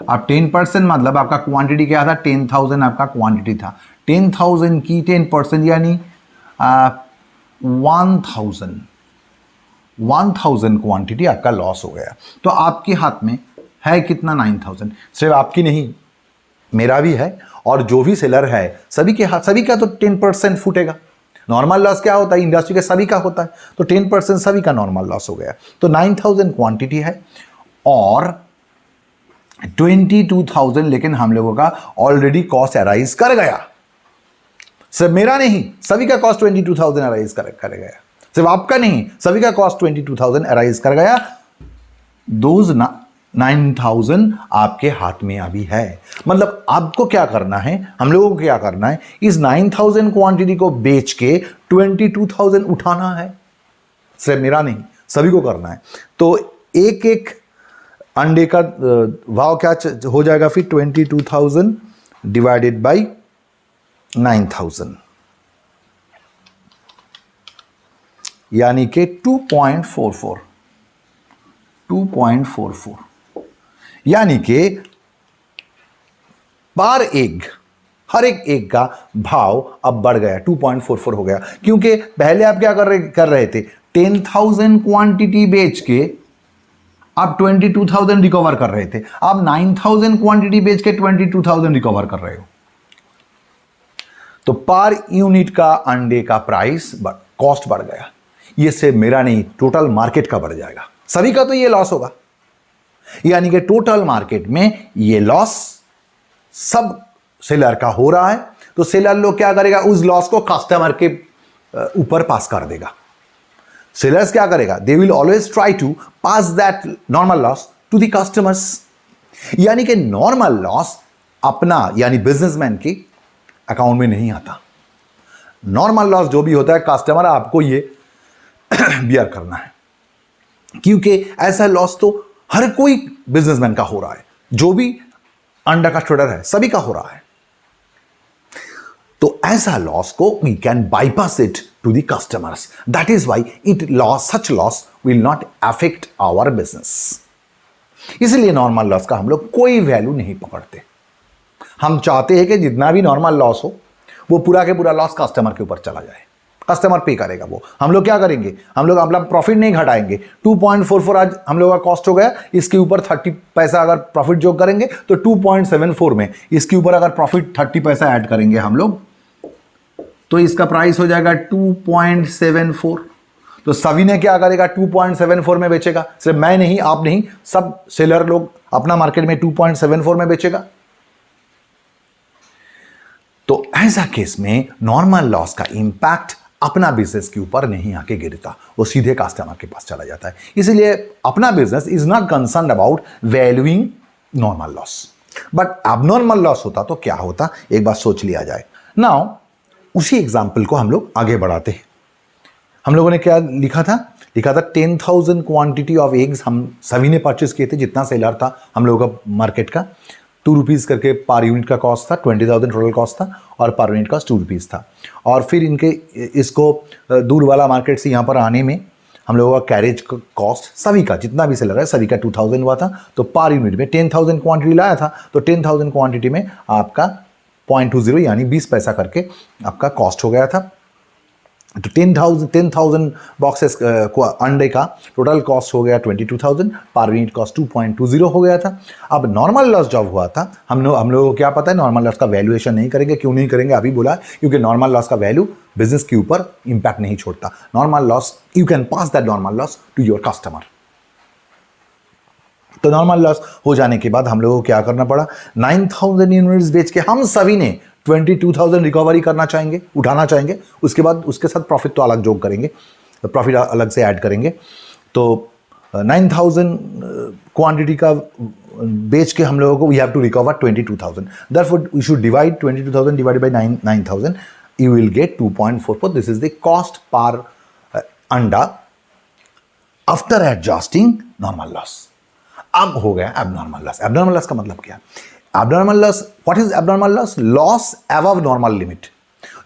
अब 10% मतलब आपका क्वांटिटी क्या था? 10,000 आपका क्वांटिटी था। 10,000 की 10% यानी 1,000 क्वांटिटी आपका लॉस हो गया। तो आपके हाथ में है कितना? 9,000। सिर्फ आपकी नहीं, मेरा भी है, और जो भी सेलर है सभी के हाथ, सभी का तो 10% फूटेगा। नॉर्मल लॉस क्या होता है? इंडस्ट्री के सभी का होता है, तो 10% सभी का नॉर्मल लॉस हो गया। तो 9,000 क्वांटिटी है और 22,000 लेकिन हम लोगों का ऑलरेडी कॉस्ट अराइज कर गया। सिर्फ मेरा नहीं, सभी का कॉस्ट 22,000 अराइज कर गया। सिर्फ आपका नहीं, सभी का कॉस्ट 22,000 अराइज कर गया। 9,000 आपके हाथ में अभी है। मतलब आपको क्या करना है, हम लोगों को क्या करना है, इस 9,000 क्वांटिटी को बेच के 22,000 उठाना है। सिर्फ मेरा नहीं, सभी को करना है। तो एक एक अंडे का भाव क्या हो जाएगा फिर, 22,000 डिवाइडेड बाई 9,000, यानी कि 2.44, यानी कि पर एग, हर एक एग का भाव अब बढ़ गया, 2.44 हो गया। क्योंकि पहले आप क्या कर रहे थे, 10,000 क्वांटिटी बेच के आप 22,000 रिकवर कर रहे थे। आप 9,000 क्वांटिटी बेच के 22,000 रिकवर कर रहे हो। तो पर यूनिट का अंडे का प्राइस कॉस्ट बढ़ गया। ये सिर्फ मेरा नहीं, टोटल मार्केट का बढ़ जाएगा, सभी का तो ये लॉस होगा। यानी कि टोटल मार्केट में ये लॉस सब सेलर का हो रहा है। तो सेलर लोग क्या करेगा, उस लॉस को कस्टमर के ऊपर पास कर देगा। सेलर्स क्या करेगा, they will always try to pass that normal loss to the customers. यानी कि नॉर्मल लॉस अपना यानी बिजनेसमैन के अकाउंट में नहीं आता। नॉर्मल लॉस जो भी होता है, कस्टमर आपको ये बियर करना है, क्योंकि ऐसा लॉस तो हर कोई बिजनेसमैन का हो रहा है, जो भी अंडा का ट्रेडर है सभी का हो रहा है। तो ऐसा लॉस को we can bypass it to the customers. That is why such loss will not affect our business. इसलिए नॉर्मल लॉस का हम लोग कोई वैल्यू नहीं पकड़ते। हम चाहते हैं कि जितना भी नॉर्मल लॉस हो वो पूरा के पूरा लॉस कस्टमर के ऊपर चला जाए, कस्टमर पे करेगा वो। हम लोग क्या करेंगे, हम लोग अपना प्रॉफिट नहीं घटाएंगे। 2.44 आज हम लोग का कॉस्ट हो गया, इसके ऊपर 30 पैसा अगर प्रॉफिट जोड़ करेंगे तो 2.74 में इसके ऊपर अगर प्रॉफिट 30 पैसा ऐड करेंगे हम लोग, तो इसका प्राइस हो जाएगा 2.74। तो सभी ने क्या करेगा, 2.74 में बेचेगा। सिर्फ मैं नहीं, आप नहीं, सब सेलर लोग अपना मार्केट में 2.74 में बेचेगा। तो ऐसा केस में नॉर्मल लॉस का इंपैक्ट अपना बिजनेस के ऊपर नहीं आके गिरता, वो सीधे कस्टमर के पास चला जाता है। इसलिए अपना business is not concern about valuing normal loss. But abnormal loss होता तो क्या होता, एक बार सोच लिया जाए। नाउ उसी एग्जाम्पल को हम लोग आगे बढ़ाते हैं। हम लोगों ने क्या लिखा था, 10,000 क्वांटिटी ऑफ एग्स हम सभी ने परचेस किए थे, जितना सेलर था हम लोगों का मार्केट का। 2 रुपीज़ करके पर यूनिट का कॉस्ट था, 20,000 टोटल कॉस्ट था, और पर यूनिट कॉस्ट 2 रुपीज़ था। और फिर इनके इसको दूर वाला मार्केट से यहाँ पर आने में हम लोगों का कैरेज कॉस्ट सभी का, जितना भी सेलर है सभी का 2,000 हुआ था। तो पर यूनिट में 10,000 क्वांटिटी लाया था, तो 10,000 क्वांटिटी में आपका 0.20 यानी 20 पैसा करके आपका कॉस्ट हो गया था। तो 10,000 बॉक्सेस को अंडे का टोटल कॉस्ट हो गया 22,000, पर यूनिट कॉस्ट 2.20 हो गया था। अब नॉर्मल लॉस जब हुआ था, हम लोगों को क्या पता है, नॉर्मल लॉस का वैल्यूएशन नहीं करेंगे। क्यों नहीं करेंगे, अभी बोला, क्योंकि नॉर्मल लॉस का वैल्यू बिजनेस के ऊपर इंपैक्ट नहीं छोड़ता। Normal loss, you can pass that normal loss to your customer. तो नॉर्मल लॉस हो जाने के बाद हम लोगों को क्या करना पड़ा, 9,000 यूनिट्स बेच के हम सभी ने 22,000 रिकवरी करना चाहेंगे, उठाना चाहेंगे। उसके बाद उसके साथ प्रॉफिट तो अलग जोड़ करेंगे, तो प्रॉफिट अलग से ऐड करेंगे। तो 9,000 क्वांटिटी का बेच के हम लोगों को we have to recover 22,000। Therefore we should divide 22,000 divided by 9,000, you will get 2.44। This is the cost per अंडा आफ्टर एडजस्टिंग नॉर्मल लॉस। अब हो गया एबनॉर्मल लॉस। एबनॉर्मल लॉस का मतलब क्या, abnormal loss, what is abnormal loss, loss above normal limit.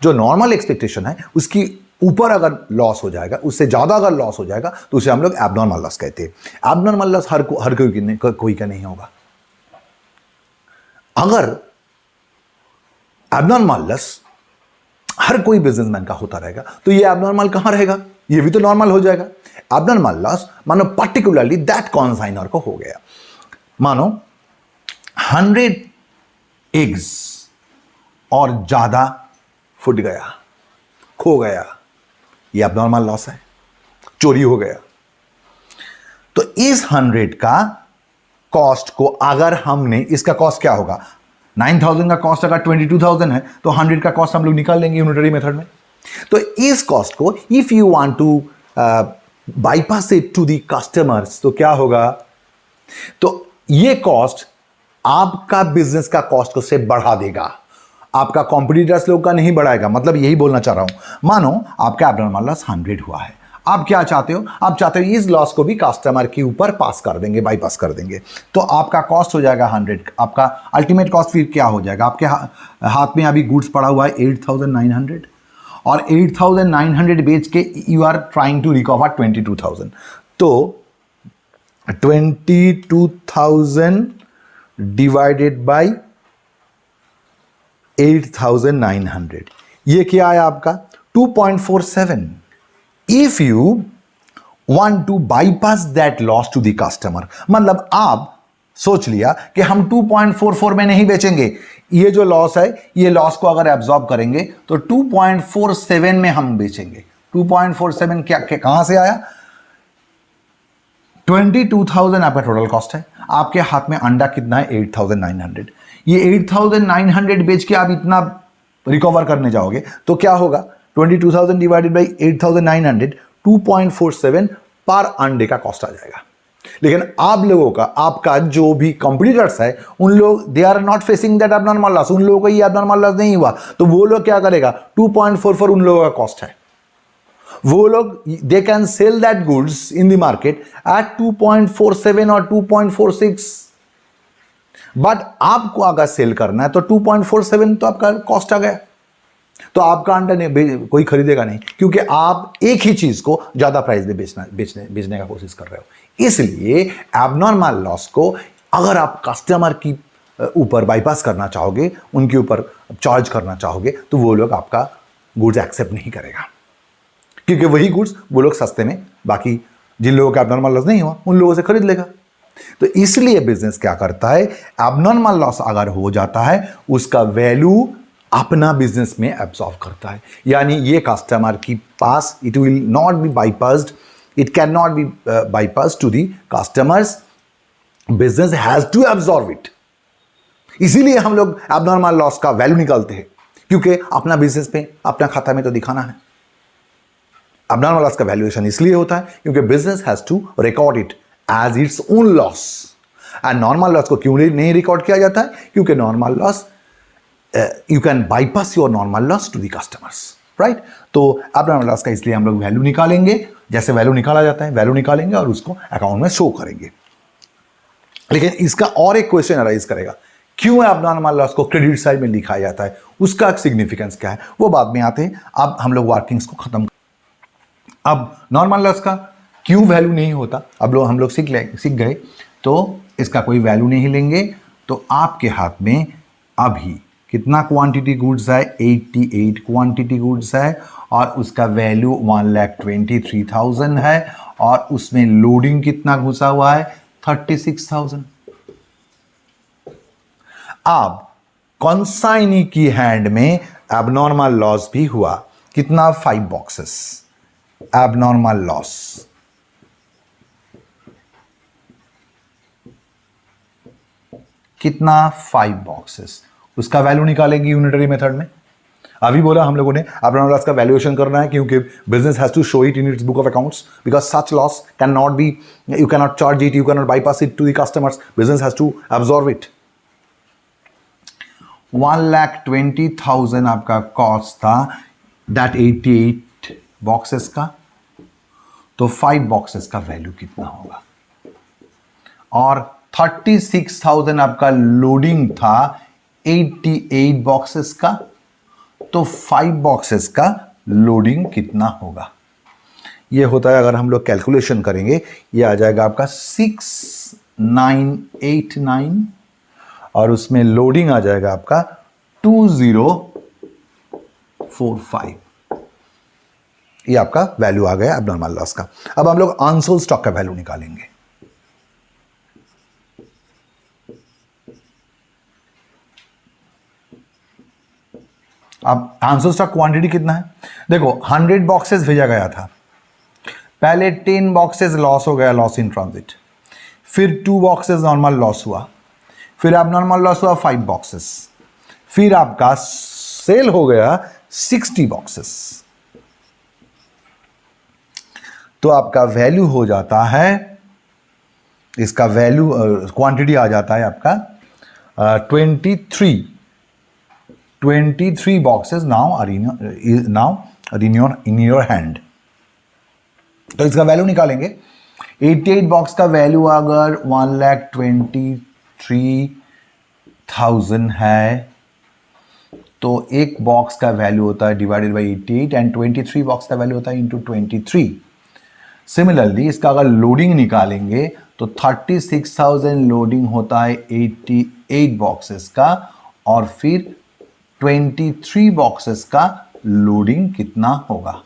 जो normal expectation है उसकी ऊपर अगर लॉस हो जाएगा, उससे ज्यादा अगर लॉस हो जाएगा, तो उसे हम लोग एबनॉर्मल लॉस कहते हैं। एबनॉर्मल लॉस हर कोई का नहीं होगा। अगर एबनॉर्मल लॉस हर कोई बिजनेसमैन का होता रहेगा, तो ये एबनॉर्मल कहां रहेगा, ये भी तो नॉर्मल हो जाएगा। एबनॉर्मल लॉस मानो पर्टिकुलरली दैट कॉन्साइनर को हो गया। मानो 100 एग्स और ज्यादा फुट गया, खो गया, ये एबनॉर्मल लॉस है, चोरी हो गया। तो इस 100 का कॉस्ट को अगर हमने, इसका कॉस्ट क्या होगा, 9,000 का कॉस्ट अगर 22,000 है, तो 100 का कॉस्ट हम लोग निकाल लेंगे यूनिटरी मेथड में। तो इस कॉस्ट को if you want to bypass it to the customers, तो क्या होगा, तो ये कॉस्ट आपका बिजनेस का कॉस्ट को से बढ़ा देगा, आपका कॉम्पिटिटर्स लोग का नहीं बढ़ाएगा। मतलब यही बोलना चाह रहा हूं, मानो आपका एब्नॉर्मल लॉस 100 हुआ है, आप क्या चाहते हो, आप चाहते हो इस लॉस को भी कस्टमर के ऊपर पास कर देंगे, बाईपास कर देंगे, तो आपका कॉस्ट हो जाएगा 100। आपका अल्टीमेट कॉस्ट फिर क्या हो जाएगा, आपके हाथ में अभी गुड्स पड़ा हुआ है 8900, और 8900 बेच के you are trying to recover 22,000, तो 22,000 डिवाइडेड बाई 8,900, ये क्या है आपका 2.47। If you want to bypass that loss to the customer, मतलब आप सोच लिया कि हम 2.44 में नहीं बेचेंगे, ये जो लॉस है ये लॉस को अगर एब्जॉर्ब करेंगे तो 2.47 में हम बेचेंगे। 2.47 क्या कहां से आया, 22,000 आपका टोटल कॉस्ट है, आपके हाथ में अंडा कितना है 8,900, ये 8,900 बेच के आप इतना रिकवर करने जाओगे तो क्या होगा, 22,000 डिवाइडेड बाई 8,900, 2.47 पर अंडे का कॉस्ट आ जाएगा। लेकिन आप लोगों का, आपका जो भी कॉम्पिटिटर्स है उन लोग they are not facing that abnormal loss, उन लोगों को ये एबनॉर्मल लॉस नहीं हुआ, तो वो लोग क्या करेगा, 2.44 उन लोगों का कॉस्ट है, वो लोग they can sell that goods in the market at 2.47 और 2.46, बट आपको अगर सेल करना है तो 2.47 तो आपका कॉस्ट आ गया, तो आपका अंडा नहीं कोई खरीदेगा नहीं, क्योंकि आप एक ही चीज को ज्यादा प्राइस में बेचने का कोशिश कर रहे हो। इसलिए एबनॉर्मल लॉस को अगर आप कस्टमर की ऊपर बाईपास करना चाहोगे, उनके ऊपर चार्ज करना चाहोगे, तो वो लोग आपका गुड्स एक्सेप्ट नहीं करेगा, क्योंकि वही गुड्स वो लोग सस्ते में बाकी जिन लोगों का एबनॉर्मल लॉस नहीं हुआ उन लोगों से खरीद लेगा। तो इसलिए बिजनेस क्या करता है, एबनॉर्मल लॉस अगर हो जाता है उसका वैल्यू अपना बिजनेस में एब्सॉर्ब करता है, यानी ये कस्टमर की पास it will not be bypassed, it can not be bypassed to the customers, business has to absorb it. इसीलिए हम लोग एबनॉर्मल लॉस का वैल्यू निकालते हैं, क्योंकि अपना बिजनेस में अपना खाता में तो दिखाना है। एबनॉर्मल लॉस का वैल्यूएशन इसलिए होता है क्योंकि business has to record it as its own loss, and normal loss को क्यों नहीं रिकॉर्ड किया जाता है, क्योंकि normal loss you can bypass your normal loss to the customers, right. तो एबनॉर्मल लॉस का इसलिए हम लोग वैल्यू निकालेंगे, जैसे वैल्यू निकाला जाता है वैल्यू निकालेंगे और उसको अकाउंट में शो करेंगे। लेकिन इसका और एक क्वेश्चन अराइज करेगा, क्यों एबनॉर्मल लॉस को क्रेडिट साइड में लिखा जाता है, उसका सिग्निफिकेंस क्या है, वो बाद में आते हैं। अब हम लोग वर्किंग्स को खत्म, अब नॉर्मल लॉस का क्यों वैल्यू नहीं होता, अब लोग हम लोग सीख गए, तो इसका कोई वैल्यू नहीं लेंगे। तो आपके हाथ में अभी कितना क्वांटिटी गुड्स है, 88 क्वांटिटी गुड्स है, और उसका वैल्यू 1,23,000 है, और उसमें लोडिंग कितना घुसा हुआ है 36,000। अब कॉन्साइनी की हैंड में एबनॉर्मल लॉस भी हुआ, कितना 5 बॉक्सेस एबनॉर्मल लॉस, कितना 5 बॉक्सेस, उसका वैल्यू निकालेंगे यूनिटरी मेथड में। अभी बोला हम लोगों ने एबनॉर्मल लॉस का वैल्यूएशन करना है, क्योंकि business has to show it in its book of accounts, because such loss can not be, you can not charge it, you can not bypass it to the customers, business has to absorb it. 1,20,000 आपका cost था that 88 boxes का, तो 5 boxes का value कितना होगा, और 36,000 आपका loading था 88 बॉक्सेस का, तो 5 बॉक्सेस का लोडिंग कितना होगा, ये होता है, अगर हम लोग कैलकुलेशन करेंगे ये आ जाएगा आपका 6,989, और उसमें लोडिंग आ जाएगा आपका 2,045। ये आपका वैल्यू आ गया एबनॉर्मल लॉस का। अब हम लोग अनसोल्ड स्टॉक का वैल्यू निकालेंगे। अब अनसोल्ड स्टॉक क्वांटिटी कितना है, देखो 100 बॉक्सेस भेजा गया था, पहले 10 बॉक्सेस लॉस हो गया, लॉस इन ट्रांजिट, फिर 2 बॉक्सेस नॉर्मल लॉस हुआ, फिर एबनॉर्मल लॉस हुआ 5 बॉक्सेस, फिर आपका सेल हो गया 60 बॉक्सेस, तो आपका वैल्यू हो जाता है इसका वैल्यू क्वांटिटी आ जाता है आपका 23 boxes now are in your hand. तो इसका वैल्यू निकालेंगे। 88 बॉक्स का वैल्यू अगर 1,23,000 है तो एक बॉक्स का वैल्यू होता है डिवाइडेड बाई 88 एंड 23 बॉक्स का वैल्यू होता है इंटू 23। सिमिलरली इसका अगर लोडिंग निकालेंगे तो 36,000 लोडिंग होता है 88 बॉक्सेस का, और फिर 23 बॉक्सेस का लोडिंग कितना होगा,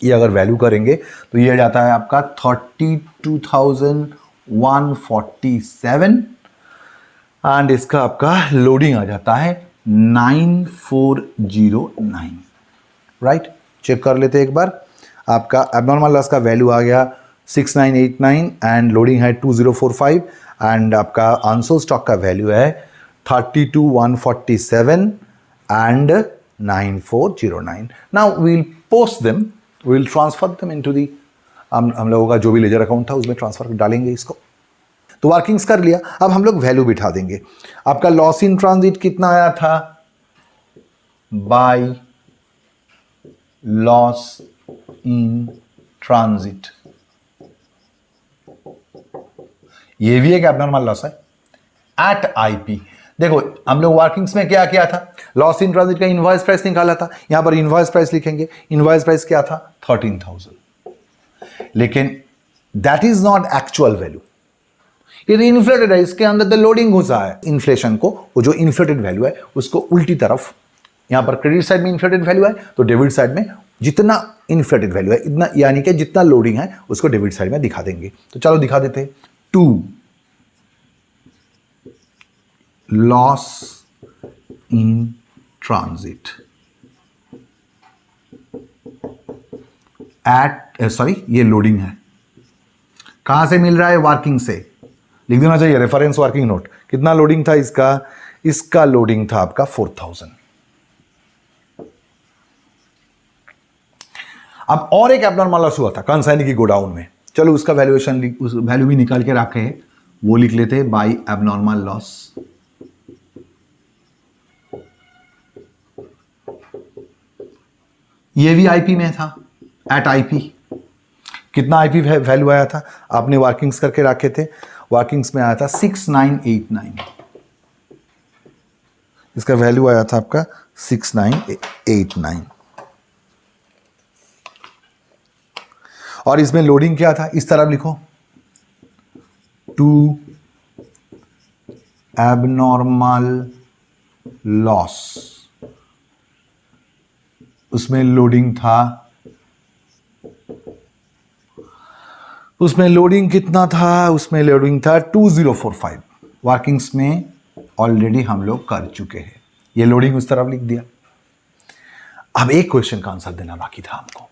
ये अगर वैल्यू करेंगे तो ये आ जाता है आपका 32,147 एंड इसका आपका लोडिंग आ जाता है 9409। राइट, चेक कर लेते हैं एक बार। आपका एबनॉर्मल लॉस का वैल्यू आ गया 6989 एंड लोडिंग है 2045 एंड आपका अनसोल्ड स्टॉक का वैल्यू है 32,147 and 9409। Now we will post them, we will transfer them into the, हम लोगों का जो भी लेजर अकाउंट था उसमें ट्रांसफर डालेंगे इसको। तो वर्किंग्स कर लिया, अब हम लोग वैल्यू बिठा देंगे। आपका लॉस इन ट्रांजिट कितना आया था, बाय लॉस इन ट्रांजिट, ये भी एक एबनॉर्मल लॉस है एट आईपी। देखो हम लोग वर्किंग्स में क्या किया था, लॉस इन ट्रांजिट का इनवॉइस प्राइस निकाला था, यहां पर इनवॉइस प्राइस लिखेंगे। इनवॉइस प्राइस क्या था 13,000, लेकिन that is not actual value, ये इन्फ्लेटेड है, इसके अंदर द लोडिंग घुसा है। इन्फ्लेशन को, वो जो इन्फ्लेटेड वैल्यू है उसको उल्टी तरफ, यहां पर क्रेडिट साइड में इन्फ्लेटेड वैल्यू है तो डेबिट साइड में जितना इन्फ्लेटेड वैल्यू है इतना, यानी कि जितना लोडिंग है उसको डेबिट साइड में दिखा देंगे। तो चलो दिखा देते हैं। 2 loss in transit at, sorry ये लोडिंग है, कहां से मिल रहा है, वर्किंग से। लिख देना चाहिए रेफरेंस वर्किंग नोट। कितना लोडिंग था इसका, इसका लोडिंग था आपका 4,000। अब और एक एबनॉर्मल लॉस हुआ था कंसाइनी की गोडाउन में, चलो उसका वैल्यूएशन, उस वैल्यू भी निकाल के रखे हैं, वो लिख लेते हैं बाय एबनॉर्मल लॉस। ये भी आईपी में था, एट आईपी। कितना आईपी वैल्यू आया था, आपने वर्किंग्स करके रखे थे, वर्किंग्स में आया था 6989, इसका वैल्यू आया था आपका 6989। और इसमें लोडिंग क्या था, इस तरफ लिखो, 2 एबनॉर्मल लॉस, उसमें लोडिंग था, उसमें लोडिंग कितना था, उसमें लोडिंग था 2045। वर्किंग्स में ऑलरेडी हम लोग कर चुके हैं, ये लोडिंग उस तरफ लिख दिया। अब एक क्वेश्चन का आंसर देना बाकी था हमको,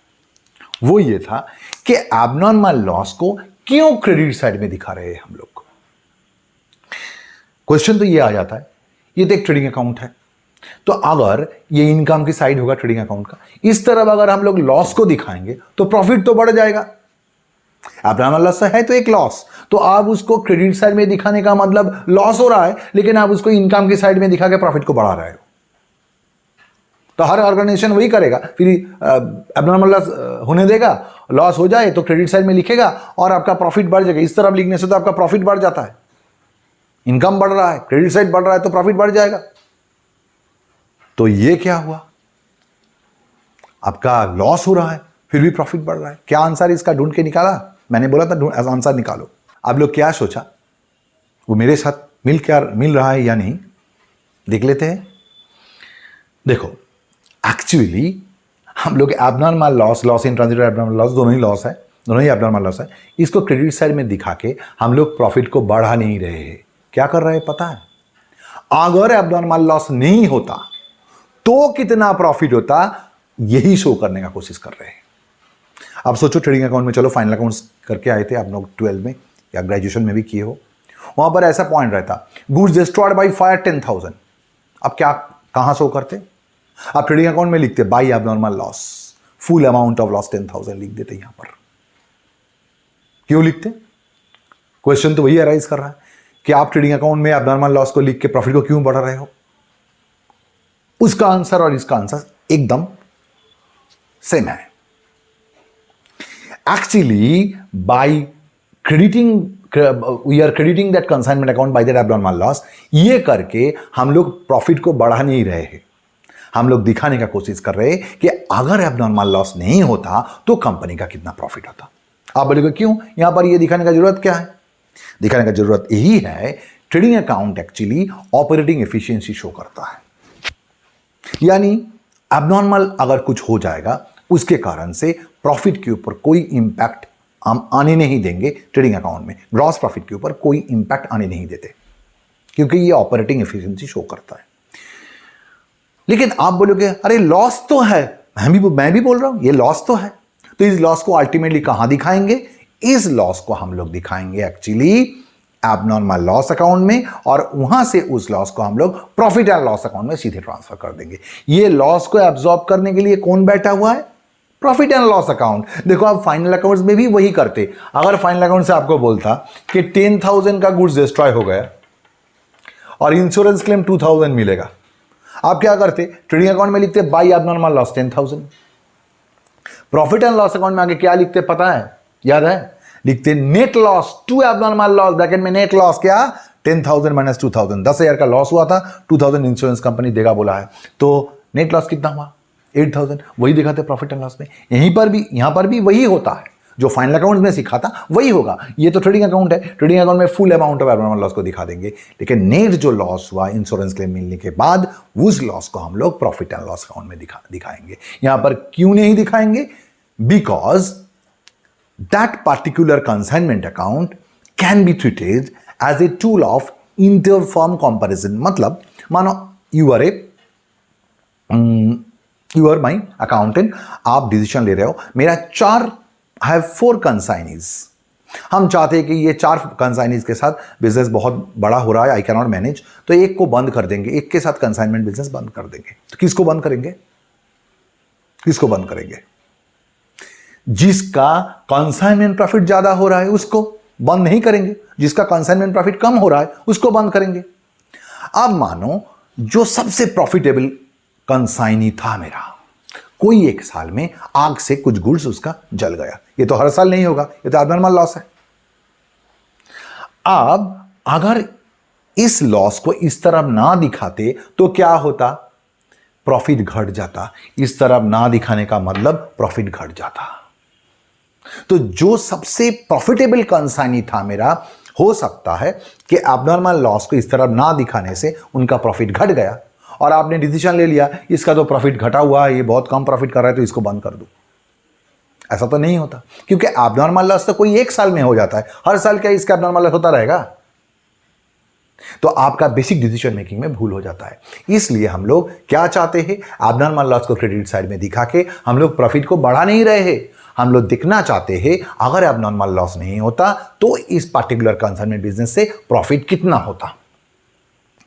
वो ये था कि एबनॉर्मल लॉस को क्यों क्रेडिट साइड में दिखा रहे हैं हम लोग। क्वेश्चन तो ये आ जाता है, ये तो एक ट्रेडिंग अकाउंट है, तो अगर ये इनकम की साइड होगा ट्रेडिंग अकाउंट का, इस तरफ अगर हम लोग लॉस को दिखाएंगे तो प्रॉफिट तो बढ़ जाएगा। एबनॉर्मल लॉस है तो एक लॉस, तो आप उसको क्रेडिट साइड में दिखाने का मतलब लॉस हो रहा है, लेकिन आप उसको इनकम की साइड में दिखा के प्रॉफिट को बढ़ा रहे हो। तो हर ऑर्गेनाइजेशन वही करेगा, फिर एबनॉर्मल लॉस होने देगा, लॉस हो जाए तो क्रेडिट साइड में लिखेगा और आपका प्रॉफिट बढ़ जाएगा। इस तरफ लिखने से तो आपका प्रॉफिट बढ़ जाता है, इनकम बढ़ रहा है, क्रेडिट साइड बढ़ रहा है तो प्रॉफिट बढ़ जाएगा। तो ये क्या हुआ, आपका लॉस हो रहा है फिर भी प्रॉफिट बढ़ रहा है। क्या आंसर इसका ढूंढ के निकाला, मैंने बोला था आंसर निकालो। आप लोग क्या सोचा, वो मेरे साथ मिल रहा है या नहीं, देख लेते हैं। देखो एक्चुअली हम लोग abnormal loss, loss in transit और एबनॉर्मल लॉस दोनों ही लॉस है, दोनों ही एबनॉर्मल लॉस है, इसको क्रेडिट साइड में दिखा के हम लोग प्रॉफिट को बढ़ा नहीं रहे हैं। क्या कर रहे हैं पता है, अगर एबनॉर्मल लॉस नहीं होता तो कितना प्रॉफिट होता, यही शो करने का कोशिश कर रहे हैं। अब सोचो ट्रेडिंग अकाउंट में, चलो फाइनल अकाउंट्स करके आए थे आप लोग 12 में या ग्रेजुएशन में भी किए हो, वहां पर ऐसा पॉइंट रहता, गुड्स डिस्ट्रॉयड बाय फायर 10,000। अब क्या कहां शो करते, आप ट्रेडिंग अकाउंट में लिखते by abnormal loss, full amount of loss 10,000 लिख देते यहां पर। क्यों लिखते, क्वेश्चन तो वही अराइज कर रहा है कि आप ट्रेडिंग अकाउंट में एबनॉर्मल लॉस को लिख के प्रॉफिट को क्यों बढ़ा रहे हो। उसका आंसर और इसका आंसर एकदम सेम है। Actually by crediting we are crediting that consignment account by that abnormal loss, ये करके हम लोग प्रॉफिट को बढ़ा नहीं रहे हैं। हम लोग दिखाने का कोशिश कर रहे हैं कि अगर एबनॉर्मल लॉस नहीं होता तो कंपनी का कितना प्रॉफिट होता। आप बोलेगे क्यों, यहां पर ये दिखाने का जरूरत क्या है? दिखाने का जरूरत यही है, trading account actually operating efficiency show करता है। यानी एबनॉर्मल अगर कुछ हो जाएगा उसके कारण से प्रॉफिट के ऊपर कोई इंपैक्ट हम आने नहीं देंगे। ट्रेडिंग अकाउंट में ग्रॉस प्रॉफिट के ऊपर कोई इंपैक्ट आने नहीं देते, क्योंकि ये ऑपरेटिंग एफिशिएंसी शो करता है। लेकिन आप बोलोगे अरे लॉस तो है, मैं भी बोल रहा हूं ये लॉस तो है, तो इस लॉस को अल्टीमेटली कहां दिखाएंगे? इस लॉस को हम लोग दिखाएंगे एक्चुअली एबनॉर्मल लॉस अकाउंट में, और वहां से उस लॉस को हम लोग प्रॉफिट एंड लॉस अकाउंट में सीधे ट्रांसफर कर देंगे। ये लॉस को एब्जॉर्ब करने के लिए कौन बैठा हुआ है? Profit and loss account. देखो आप फाइनल अकाउंट्स में भी वही करते। अगर फाइनल अकाउंट से आपको बोलता कि 10,000 का गुड्स डिस्ट्रॉय हो गया और इंश्योरेंस क्लेम 2,000 मिलेगा, आप क्या करते? ट्रेडिंग अकाउंट में लिखते by abnormal loss 10,000। Profit and loss account में आगे क्या लिखते पता है? याद है? लिखते net loss to abnormal loss, bracket में नेट लॉस क्या? 10,000 माइनस 2,000। 10,000 का लॉस हुआ था, 2,000 इंश्योरेंस कंपनी देगा बोला है, तो नेट लॉस कितना हुआ? 8,000। वही दिखाते प्रॉफिट एंड लॉस में। यहां पर भी वही होता है, जो फाइनल अकाउंट में सीखा था वही होगा। ये तो ट्रेडिंग अकाउंट है, ट्रेडिंग अकाउंट में full amount of abnormal loss को दिखा देंगे, लेकिन नेट जो लॉस हुआ इंश्योरेंस क्लेम मिलने के बाद, उस लॉस को हम लोग प्रॉफिट एंड लॉस अकाउंट में दिखाएंगे। यहां पर क्यों नहीं दिखाएंगे? Because that particular consignment account can be treated as a tool of inter-firm comparison। मतलब मानो you are my accountant, आप डिसीजन ले रहे हो, मेरा I have 4 consignees। हम चाहते हैं कि ये 4 कंसाइनीज के साथ बिजनेस बहुत बड़ा हो रहा है, आई कैन नॉट मैनेज, तो एक को बंद कर देंगे, एक के साथ कंसाइनमेंट बिजनेस बंद कर देंगे। तो किसको बंद करेंगे? किसको बंद करेंगे? जिसका कंसाइनमेंट प्रॉफिट ज्यादा हो रहा है उसको बंद नहीं करेंगे, जिसका कंसाइनमेंट प्रॉफिट कम हो रहा है उसको बंद करेंगे। अब मानो जो सबसे प्रॉफिटेबल कंसाइनी था मेरा, कोई एक साल में आग से कुछ गुड्स उसका जल गया, ये तो हर साल नहीं होगा, ये तो एबनॉर्मल लॉस है। अब अगर इस लॉस को इस तरफ ना दिखाते तो क्या होता? प्रॉफिट घट जाता। इस तरफ ना दिखाने का मतलब प्रॉफिट घट जाता। तो जो सबसे प्रॉफिटेबल कंसाइनी था मेरा, हो सकता है कि एबनॉर्मल लॉस को इस तरफ ना दिखाने से उनका प्रॉफिट घट गया, और आपने डिसीजन ले लिया इसका तो प्रॉफिट घटा हुआ है, ये बहुत कम प्रॉफिट कर रहा है, तो इसको बंद कर दो। ऐसा तो नहीं होता, क्योंकि एबनॉर्मल लॉस तो कोई एक साल में हो जाता है, हर साल क्या इसका एबनॉर्मल लॉस होता रहेगा? तो आपका बेसिक डिसीजन मेकिंग में भूल हो जाता है। इसलिए हम लोग क्या चाहते हैं? एबनॉर्मल लॉस को क्रेडिट साइड में दिखा के हम लोग प्रॉफिट को बढ़ा नहीं रहे हैं। हम लोग दिखना चाहते हैं अगर एबनॉर्मल लॉस नहीं होता तो इस पार्टिकुलर कंसाइनमेंट बिजनेस से प्रॉफिट कितना होता।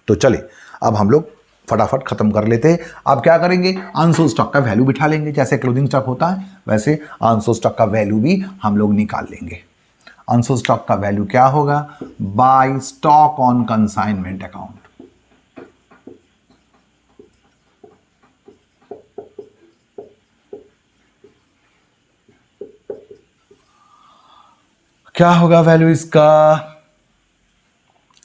तो चले अब हम लोग फटाफट खत्म कर लेते हैं। अब क्या करेंगे? अनसोल्ड स्टॉक का वैल्यू बिठा लेंगे, जैसे क्लोजिंग स्टॉक होता है वैसे अनसोल्ड स्टॉक का वैल्यू भी हम लोग निकाल लेंगे। अनसोल्ड स्टॉक का वैल्यू क्या होगा? By stock on consignment account. क्या होगा वैल्यू इसका?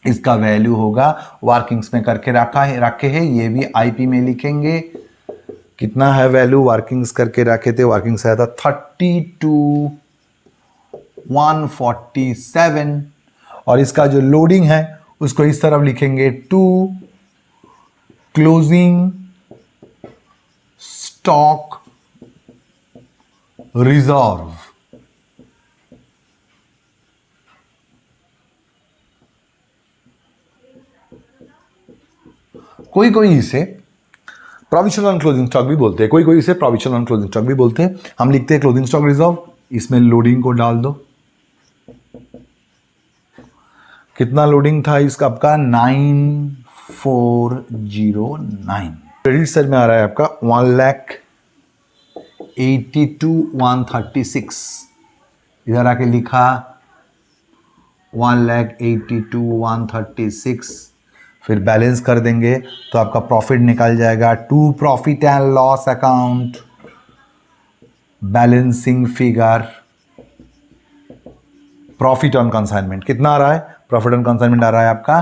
इसका वैल्यू होगा, वर्किंग्स में करके रखे हैं, ये भी आईपी में लिखेंगे। कितना है वैल्यू? वर्किंग्स करके रखे थे, वर्किंग्स आया था 32,147, और इसका जो लोडिंग है उसको इस तरफ लिखेंगे 2 क्लोजिंग स्टॉक रिजर्व। कोई कोई इसे प्रोविजनल ऑन क्लोजिंग स्टॉक भी बोलते हैं, कोई कोई इसे प्रोविजनल ऑन क्लोजिंग स्टॉक भी बोलते हैं। हम लिखते हैं क्लोजिंग स्टॉक रिजर्व, इसमें लोडिंग को डाल दो। कितना लोडिंग था इसका? आपका 9409। क्रेडिट साइड में आ रहा है आपका 1,82,136। इधर आके लिखा 1,82,136, फिर बैलेंस कर देंगे तो आपका प्रॉफिट निकल जाएगा। To profit and loss account, balancing figure, profit on consignment कितना आ रहा है? प्रॉफिट ऑन कंसाइनमेंट आ रहा है आपका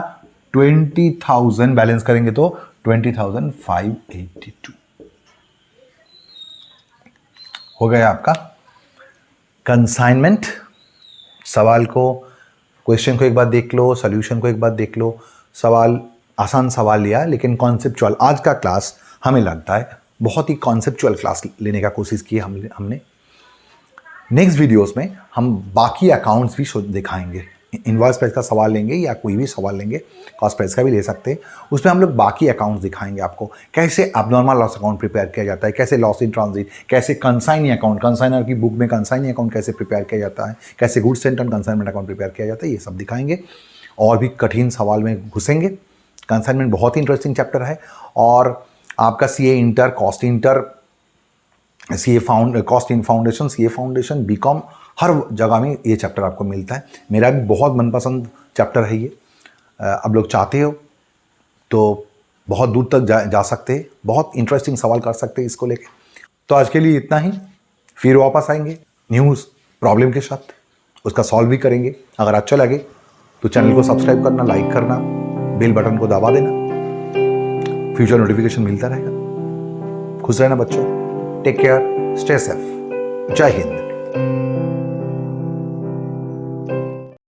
20,000, बैलेंस करेंगे तो 20,582 हो गया आपका कंसाइनमेंट। सवाल को, क्वेश्चन को एक बार देख लो, सॉल्यूशन को एक बार देख लो। सवाल आसान सवाल लिया, लेकिन कॉन्सेप्चुअल। आज का क्लास हमें लगता है बहुत ही कॉन्सेप्चुअल क्लास लेने का कोशिश की हमने। नेक्स्ट वीडियोस में हम बाकी अकाउंट्स भी दिखाएंगे। इनवॉइस प्राइस का सवाल लेंगे या कोई भी सवाल लेंगे, कॉस्ट प्राइस का भी ले सकते हैं। उसमें हम लोग बाकी अकाउंट्स दिखाएंगे आपको, कैसे अबनॉर्मल लॉस अकाउंट प्रिपेयर किया जाता है, कैसे लॉस इन ट्रांजिट, कैसे कंसाइनी अकाउंट, कंसाइनर की बुक में कंसाइनी अकाउंट कैसे प्रिपेयर किया जाता है, कैसे goods Saint and consignment account prepare किया जाता है, ये सब दिखाएंगे। और भी कठिन सवाल में घुसेंगे। कंसाइनमेंट बहुत ही इंटरेस्टिंग चैप्टर है। और आपका CA inter, cost inter, cost in foundation, CA foundation, BCom, हर जगह में ये चैप्टर आपको मिलता है। मेरा भी बहुत मनपसंद चैप्टर है ये। अब लोग चाहते हो तो बहुत दूर तक जा सकते हैं, बहुत इंटरेस्टिंग सवाल कर सकते हैं इसको लेके। तो आज के लिए इतना ही, फिर वापस आएंगे न्यूज़ प्रॉब्लम के साथ, उसका सॉल्व भी करेंगे। अगर अच्छा लगे तो चैनल को सब्सक्राइब करना, लाइक करना, बेल बटन को दबा देना, फ्यूचर नोटिफिकेशन मिलता रहेगा। खुश रहना बच्चों, टेक केयर, स्टे सेफ, जय हिंद।